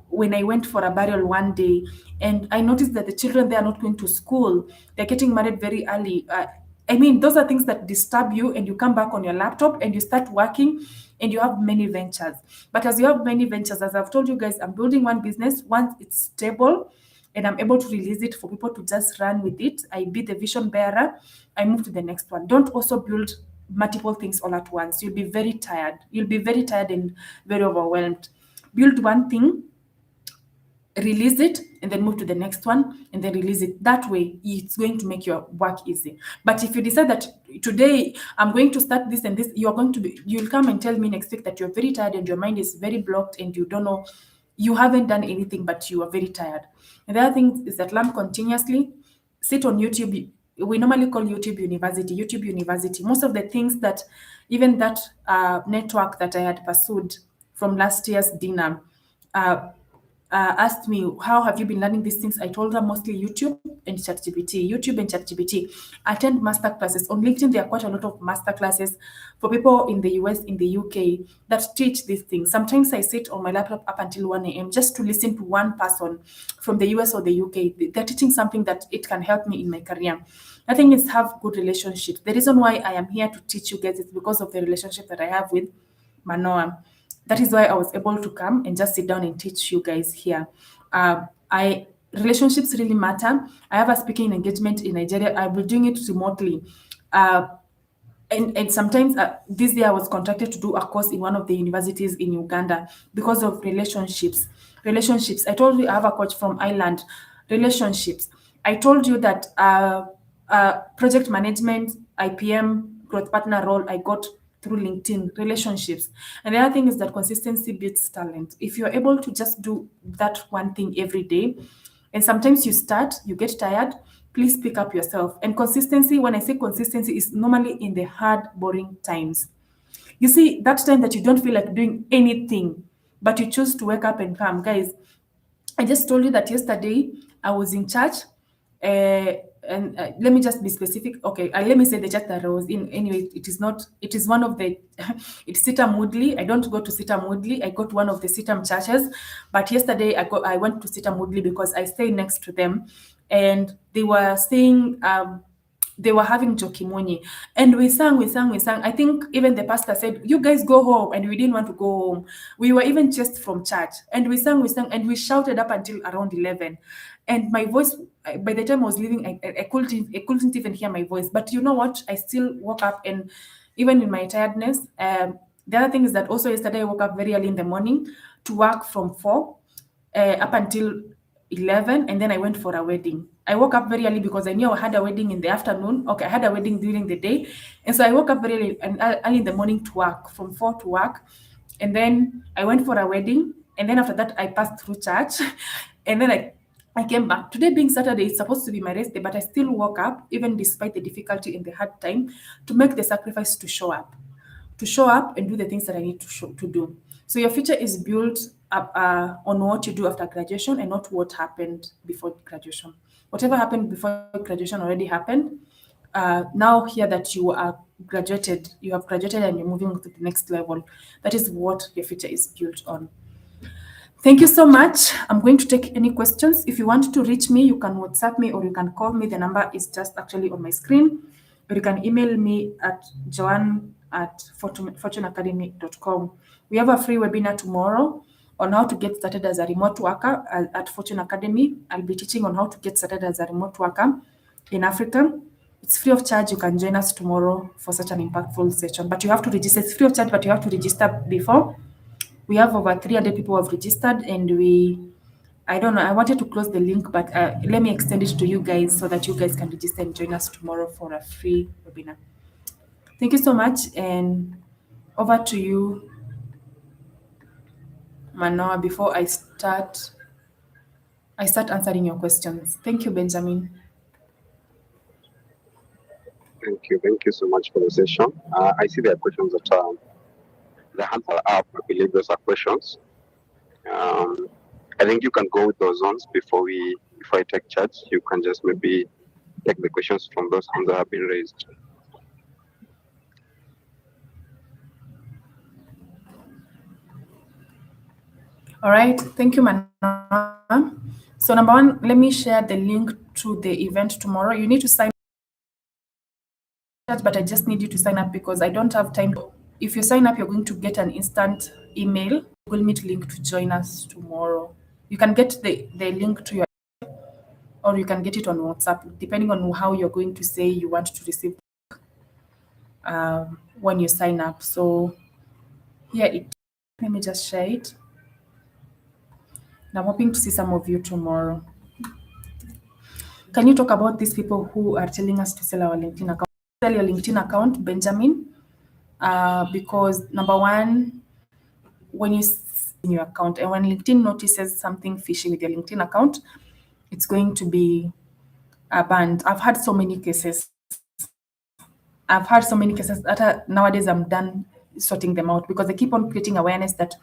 When I went for a burial one day, and I noticed that the children, they are not going to school, they're getting married very early. I mean, those are things that disturb you, and you come back on your laptop and you start working and you have many ventures. But as you have many ventures, as I've told you guys, I'm building one business. Once it's stable and I'm able to release it for people to just run with it, I be the vision bearer, I move to the next one. Don't also build multiple things all at once. You'll be very tired. You'll be very tired and very overwhelmed. Build one thing, release it, and then move to the next one, and then release it. That way it's going to make your work easy. But if you decide that today I'm going to start this and this, you'll come and tell me next week that you're very tired and your mind is very blocked and you don't know, you haven't done anything, but you are very tired. And the other thing is that learn continuously. Sit on YouTube. We normally call YouTube University. Most of the things that, even that network that I had pursued from last year's dinner, asked me, how have you been learning these things? I told her mostly YouTube and ChatGPT. YouTube and ChatGPT. Attend master classes. On LinkedIn, there are quite a lot of master classes for people in the US, in the UK, that teach these things. Sometimes I sit on my laptop up until 1 a.m. just to listen to one person from the US or the UK. They're teaching something that it can help me in my career. I think is have good relationships. The reason why I am here to teach you guys is because of the relationship that I have with Manoa. That is why I was able to come and just sit down and teach you guys here. I relationships really matter. I have a speaking engagement in Nigeria. I'll be doing it remotely. And sometimes this year I was contracted to do a course in one of the universities in Uganda because of relationships. Relationships. I told you I have a coach from Ireland. Relationships. I told you that project management, IPM, growth partner role I got through LinkedIn. Relationships. And the other thing is that consistency beats talent. If you're able to just do that one thing every day, and sometimes you start, you get tired, please pick up yourself. And consistency, when I say consistency, is normally in the hard, boring times. You see, that time that you don't feel like doing anything, but you choose to wake up and come. Guys, I just told you that yesterday I was in church. And let me just be specific. Okay, let me say the church that I was in. Anyway, it is not, it is one of the, it's Sitam Woodley. I don't go to Sitam Woodley. I go to one of the Sitam churches. But yesterday I went to Sitam Woodley because I stay next to them. And they were saying, they were having Jokimonyi. And we sang. I think even the pastor said, you guys go home. And we didn't want to go home. We were even chased from church. And we sang, and we shouted up until around 11. And my voice, by the time I was leaving, I couldn't even hear my voice. But you know what? I still woke up, and even in my tiredness, the other thing is that also yesterday I woke up very early in the morning to work from 4 up until 11, and then I went for a wedding. I woke up very early because I knew I had a wedding in the afternoon. Okay, I had a wedding during the day. And so I woke up very early, and early in the morning to work, from 4 to work. And then I went for a wedding. And then after that, I passed through church. And then I came back. Today being Saturday, it's supposed to be my rest day, but I still woke up, even despite the difficulty and the hard time, to make the sacrifice to show up and do the things that I need to do. So your future is built up on what you do after graduation and not what happened before graduation. Whatever happened before graduation already happened. Now here that you are graduated, you have graduated and you're moving to the next level. That is what your future is built on. Thank you so much. I'm going to take any questions. If you want to reach me, you can WhatsApp me or you can call me. The number is just actually on my screen. Or you can email me at joanne@fortuneacademy.com. We have a free webinar tomorrow on how to get started as a remote worker at Fortune Academy. I'll be teaching on how to get started as a remote worker in Africa. It's free of charge. You can join us tomorrow for such an impactful session. But you have to register. It's free of charge, but you have to register before. We have over 300 people who have registered, and I don't know, I wanted to close the link, but let me extend it to you guys so that you guys can register and join us tomorrow for a free webinar. Thank you so much, and over to you, Manoa, before I start answering your questions. Thank you, Benjamin. Thank you so much for the session. I see there are questions that the hands are up. I believe those are questions. I think you can go with those ones before I take charge. You can just maybe take the questions from those hands that have been raised. All right, thank you, Manoa. So number one, let me share the link to the event tomorrow. You need to sign up, but I just need you to sign up because I don't have time. If you sign up, you're going to get an instant email, Google Meet link to join us tomorrow. You can get the link to your, or you can get it on WhatsApp, depending on how you're going to say you want to receive when you sign up. So here let me just share it. And I'm hoping to see some of you tomorrow. Can you talk about these people who are telling us to sell our LinkedIn account? Sell your LinkedIn account, Benjamin, because number one, when you in your account, and when LinkedIn notices something fishy with your LinkedIn account, it's going to be banned. I've had so many cases. That nowadays I'm done sorting them out, because they keep on creating awareness that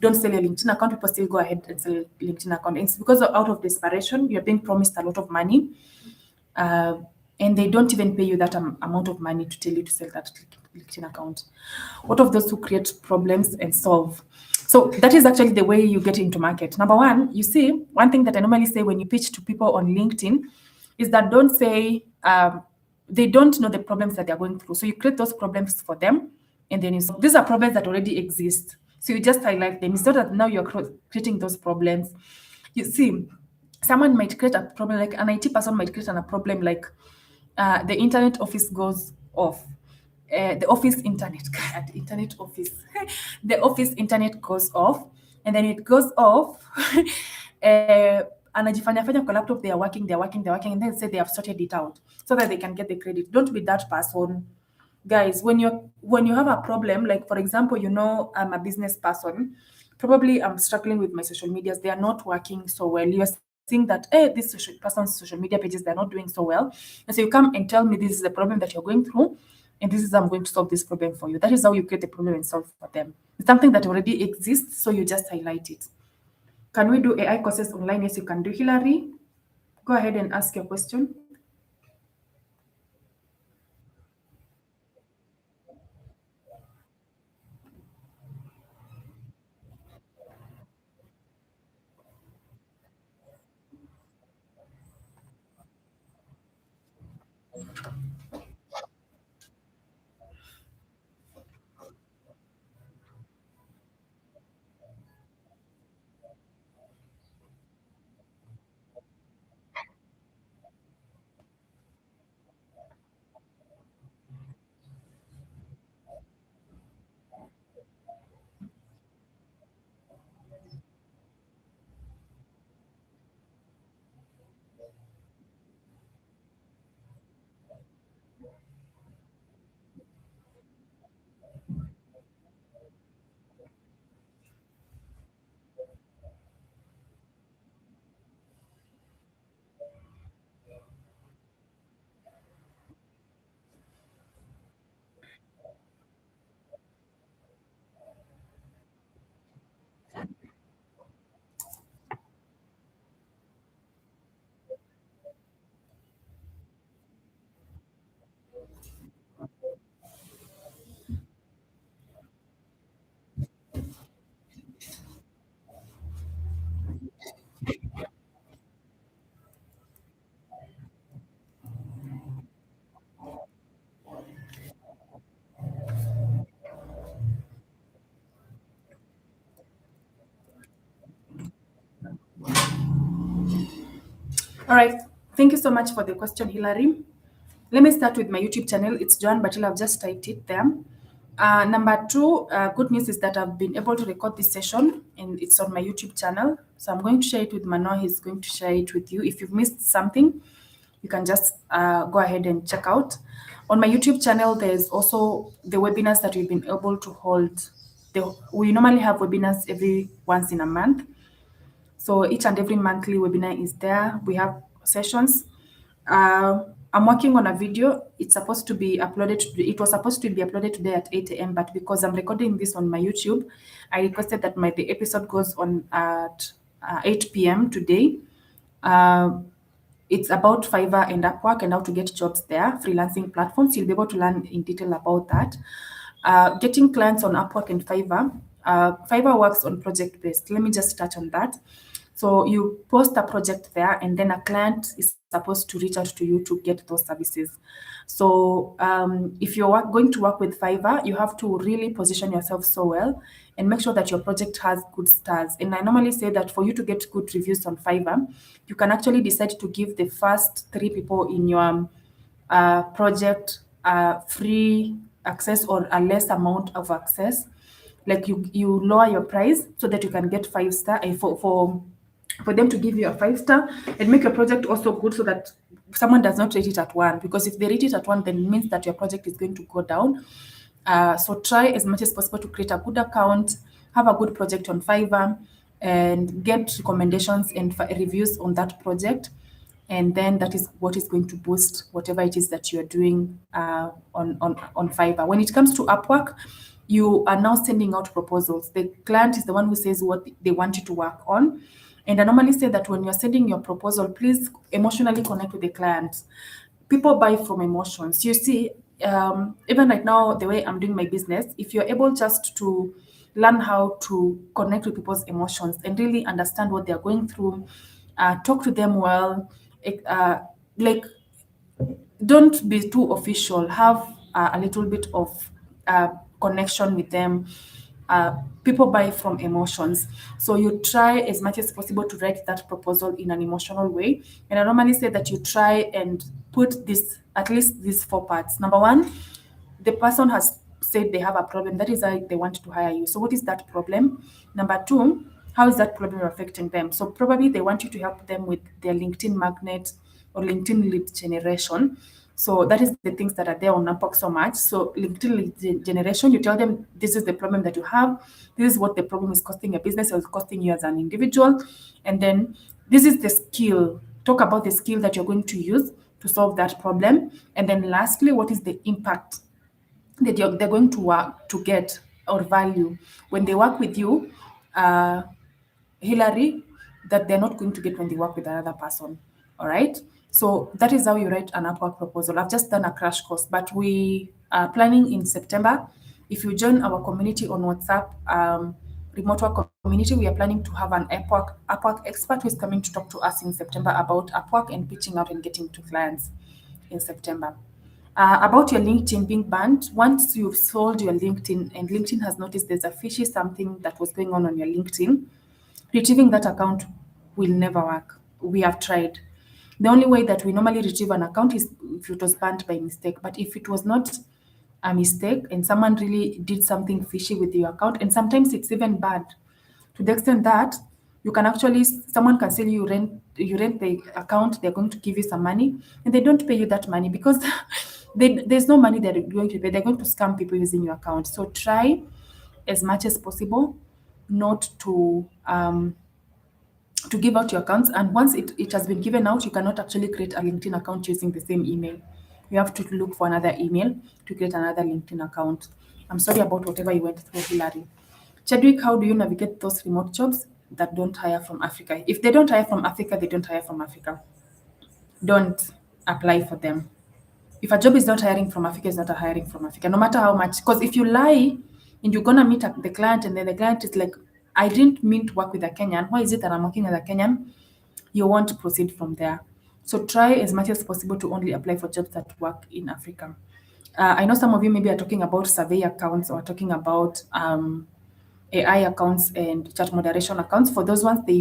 don't sell your LinkedIn account, people still go ahead and sell LinkedIn account. And it's because out of desperation, you're being promised a lot of money, and they don't even pay you that amount of money to tell you to sell that LinkedIn account. What of those who create problems and solve? So that is actually the way you get into market. Number one, you see, one thing that I normally say when you pitch to people on LinkedIn is that don't say, they don't know the problems that they're going through. So you create those problems for them, and then these are problems that already exist. So you just highlight them. It's not that now you're creating those problems. You see, someone might create a problem, like an IT person might create a problem like the internet office goes off. The office internet, internet office, the office internet goes off, and then it goes off. Anajifanya kwa laptop, they are working, and then say they have sorted it out so that they can get the credit. Don't be that person, guys. When you have a problem, like for example, I'm a business person, probably I'm struggling with my social medias, they are not working so well. You're seeing that this person's social media pages, they're not doing so well, and so you come and tell me this is the problem that you're going through, and this is how I'm going to solve this problem for you. That is how you create a problem and solve for them. It's something that already exists, so you just highlight it. Can we do AI courses online? Yes, you can do. Hillary, go ahead and ask your question. All right. Thank you so much for the question, Hillary. Let me start with my YouTube channel. It's Joan Batila. I've just typed it there. Number two, good news is that I've been able to record this session, and it's on my YouTube channel. So I'm going to share it with Manoa. He's going to share it with you. If you've missed something, you can just go ahead and check out. On my YouTube channel, there's also the webinars that we've been able to hold. We normally have webinars every once in a month. So each and every monthly webinar is there. We have sessions. I'm working on a video. It's supposed to be uploaded today. It was supposed to be uploaded today at 8 a.m. But because I'm recording this on my YouTube, I requested that the episode goes on at 8 p.m. today. It's about Fiverr and Upwork and how to get jobs there, freelancing platforms. You'll be able to learn in detail about that. Getting clients on Upwork and Fiverr. Fiverr works on project-based. Let me just touch on that. So you post a project there, and then a client is supposed to reach out to you to get those services. So if you're going to work with Fiverr, you have to really position yourself so well and make sure that your project has good stars. And I normally say that for you to get good reviews on Fiverr, you can actually decide to give the first 3 people in your project free access or a less amount of access. Like you lower your price so that you can get 5-star, and for them to give you a 5-star, and make your project also good so that someone does not rate it at 1, because if they rate it at 1, then it means that your project is going to go down. So try as much as possible to create a good account, have a good project on Fiverr, and get recommendations and reviews on that project. And then that is what is going to boost whatever it is that you're doing on Fiverr. When it comes to Upwork, you are now sending out proposals. The client is the one who says what they want you to work on. And I normally say that when you're sending your proposal, please emotionally connect with the client. People buy from emotions. You see, even right now, the way I'm doing my business, if you're able just to learn how to connect with people's emotions and really understand what they're going through, talk to them well, like don't be too official. Have a little bit of connection with them. People buy from emotions. So you try as much as possible to write that proposal in an emotional way. And I normally say that you try and put this, at least these 4 parts. Number one, the person has said they have a problem. That is why they want to hire you. So what is that problem? Number two, how is that problem affecting them? So probably they want you to help them with their LinkedIn magnet or LinkedIn lead generation. So that is the things that are there on Upwork so much. So LinkedIn lead generation, you tell them this is the problem that you have. This is what the problem is costing your business or is costing you as an individual. And then this is the skill. Talk about the skill that you're going to use to solve that problem. And then lastly, what is the impact that they're going to work to get or value when they work with you, Hillary, that they're not going to get when they work with another person. All right. So that is how you write an Upwork proposal. I've just done a crash course, but we are planning in September. If you join our community on WhatsApp, remote work community, we are planning to have an Upwork expert who is coming to talk to us in September about Upwork and pitching out and getting to clients in September. About your LinkedIn being banned, once you've sold your LinkedIn and LinkedIn has noticed there's a fishy something that was going on your LinkedIn, retrieving that account will never work. We have tried. The only way that we normally retrieve an account is if it was banned by mistake. But if it was not a mistake and someone really did something fishy with your account, and sometimes it's even bad to the extent that you can actually, someone can sell you rent the account, they're going to give you some money and they don't pay you that money because there's no money they're going to pay. They're going to scam people using your account. So try as much as possible not to give out your accounts. And once it has been given out, you cannot actually create a LinkedIn account using the same email. You have to look for another email to create another LinkedIn account. I'm sorry about whatever you went through, Hillary. Chadwick, how do you navigate those remote jobs that don't hire from Africa? If they don't hire from Africa, they don't hire from Africa. Don't apply for them. If a job is not hiring from Africa, it's not a hiring from Africa, no matter how much. Because if you lie and you're gonna meet the client and then the client is like, I didn't mean to work with a Kenyan. Why is it that I'm working with a Kenyan? You want to proceed from there. So try as much as possible to only apply for jobs that work in Africa. I know some of you maybe are talking about survey accounts or talking about AI accounts and chat moderation accounts. For those ones, they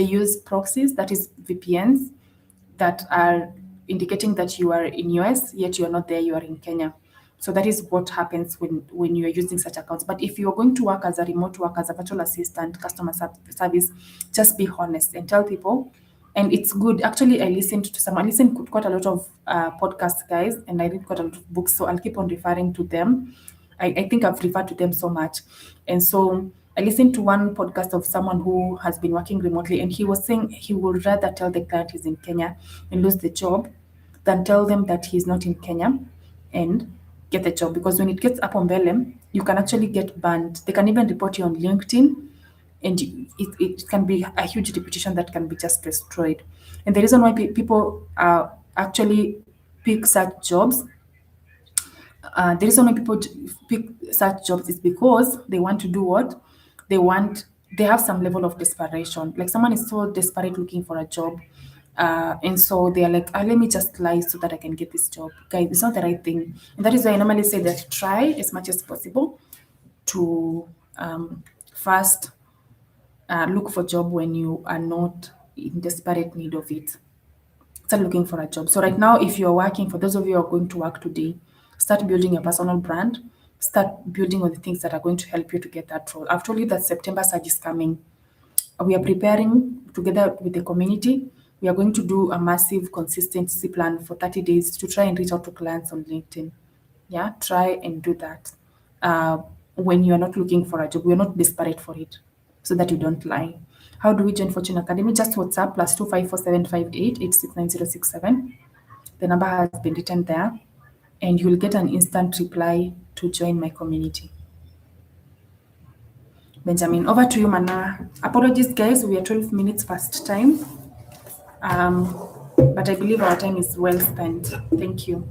use proxies, that is VPNs, that are indicating that you are in US, yet you are not there, you are in Kenya. So that is what happens when you are using such accounts. But if you're going to work as a remote worker, as a virtual assistant, customer service, just be honest and tell people. And it's good. Actually, I listened to quite a lot of podcasts, guys, and I read quite a lot of books. So I'll keep on referring to them. I think I've referred to them so much. And so I listened to one podcast of someone who has been working remotely, and he was saying he would rather tell the client he's in Kenya and lose the job than tell them that he's not in Kenya and get the job. Because when it gets up on Belém, you can actually get banned. They can even report you on LinkedIn, and it can be a huge reputation that can be just destroyed. And the reason why people actually pick such jobs, the reason why people pick such jobs is because they want to do what they want. They have some level of desperation. Like someone is so desperate looking for a job, and so they are like, let me just lie so that I can get this job. Guys, it's not the right thing. And that is why I normally say that try as much as possible to first look for a job when you are not in desperate need of it. Start looking for a job. So right now, if you're working, for those of you who are going to work today, start building your personal brand. Start building on the things that are going to help you to get that role. I've told you that September surge is coming. We are preparing together with the community. We are going to do a massive consistency plan for 30 days to try and reach out to clients on LinkedIn. Yeah, try and do that. When you're not looking for a job, we're not desperate for it, so that you don't lie. How do we join Fortune Academy? Just WhatsApp +25475886967. The number has been written there, and you will get an instant reply to to join my community. Benjamin, over to you, Mana. Apologies, guys. We are 12 minutes past time. But I believe our time is well spent. Thank you.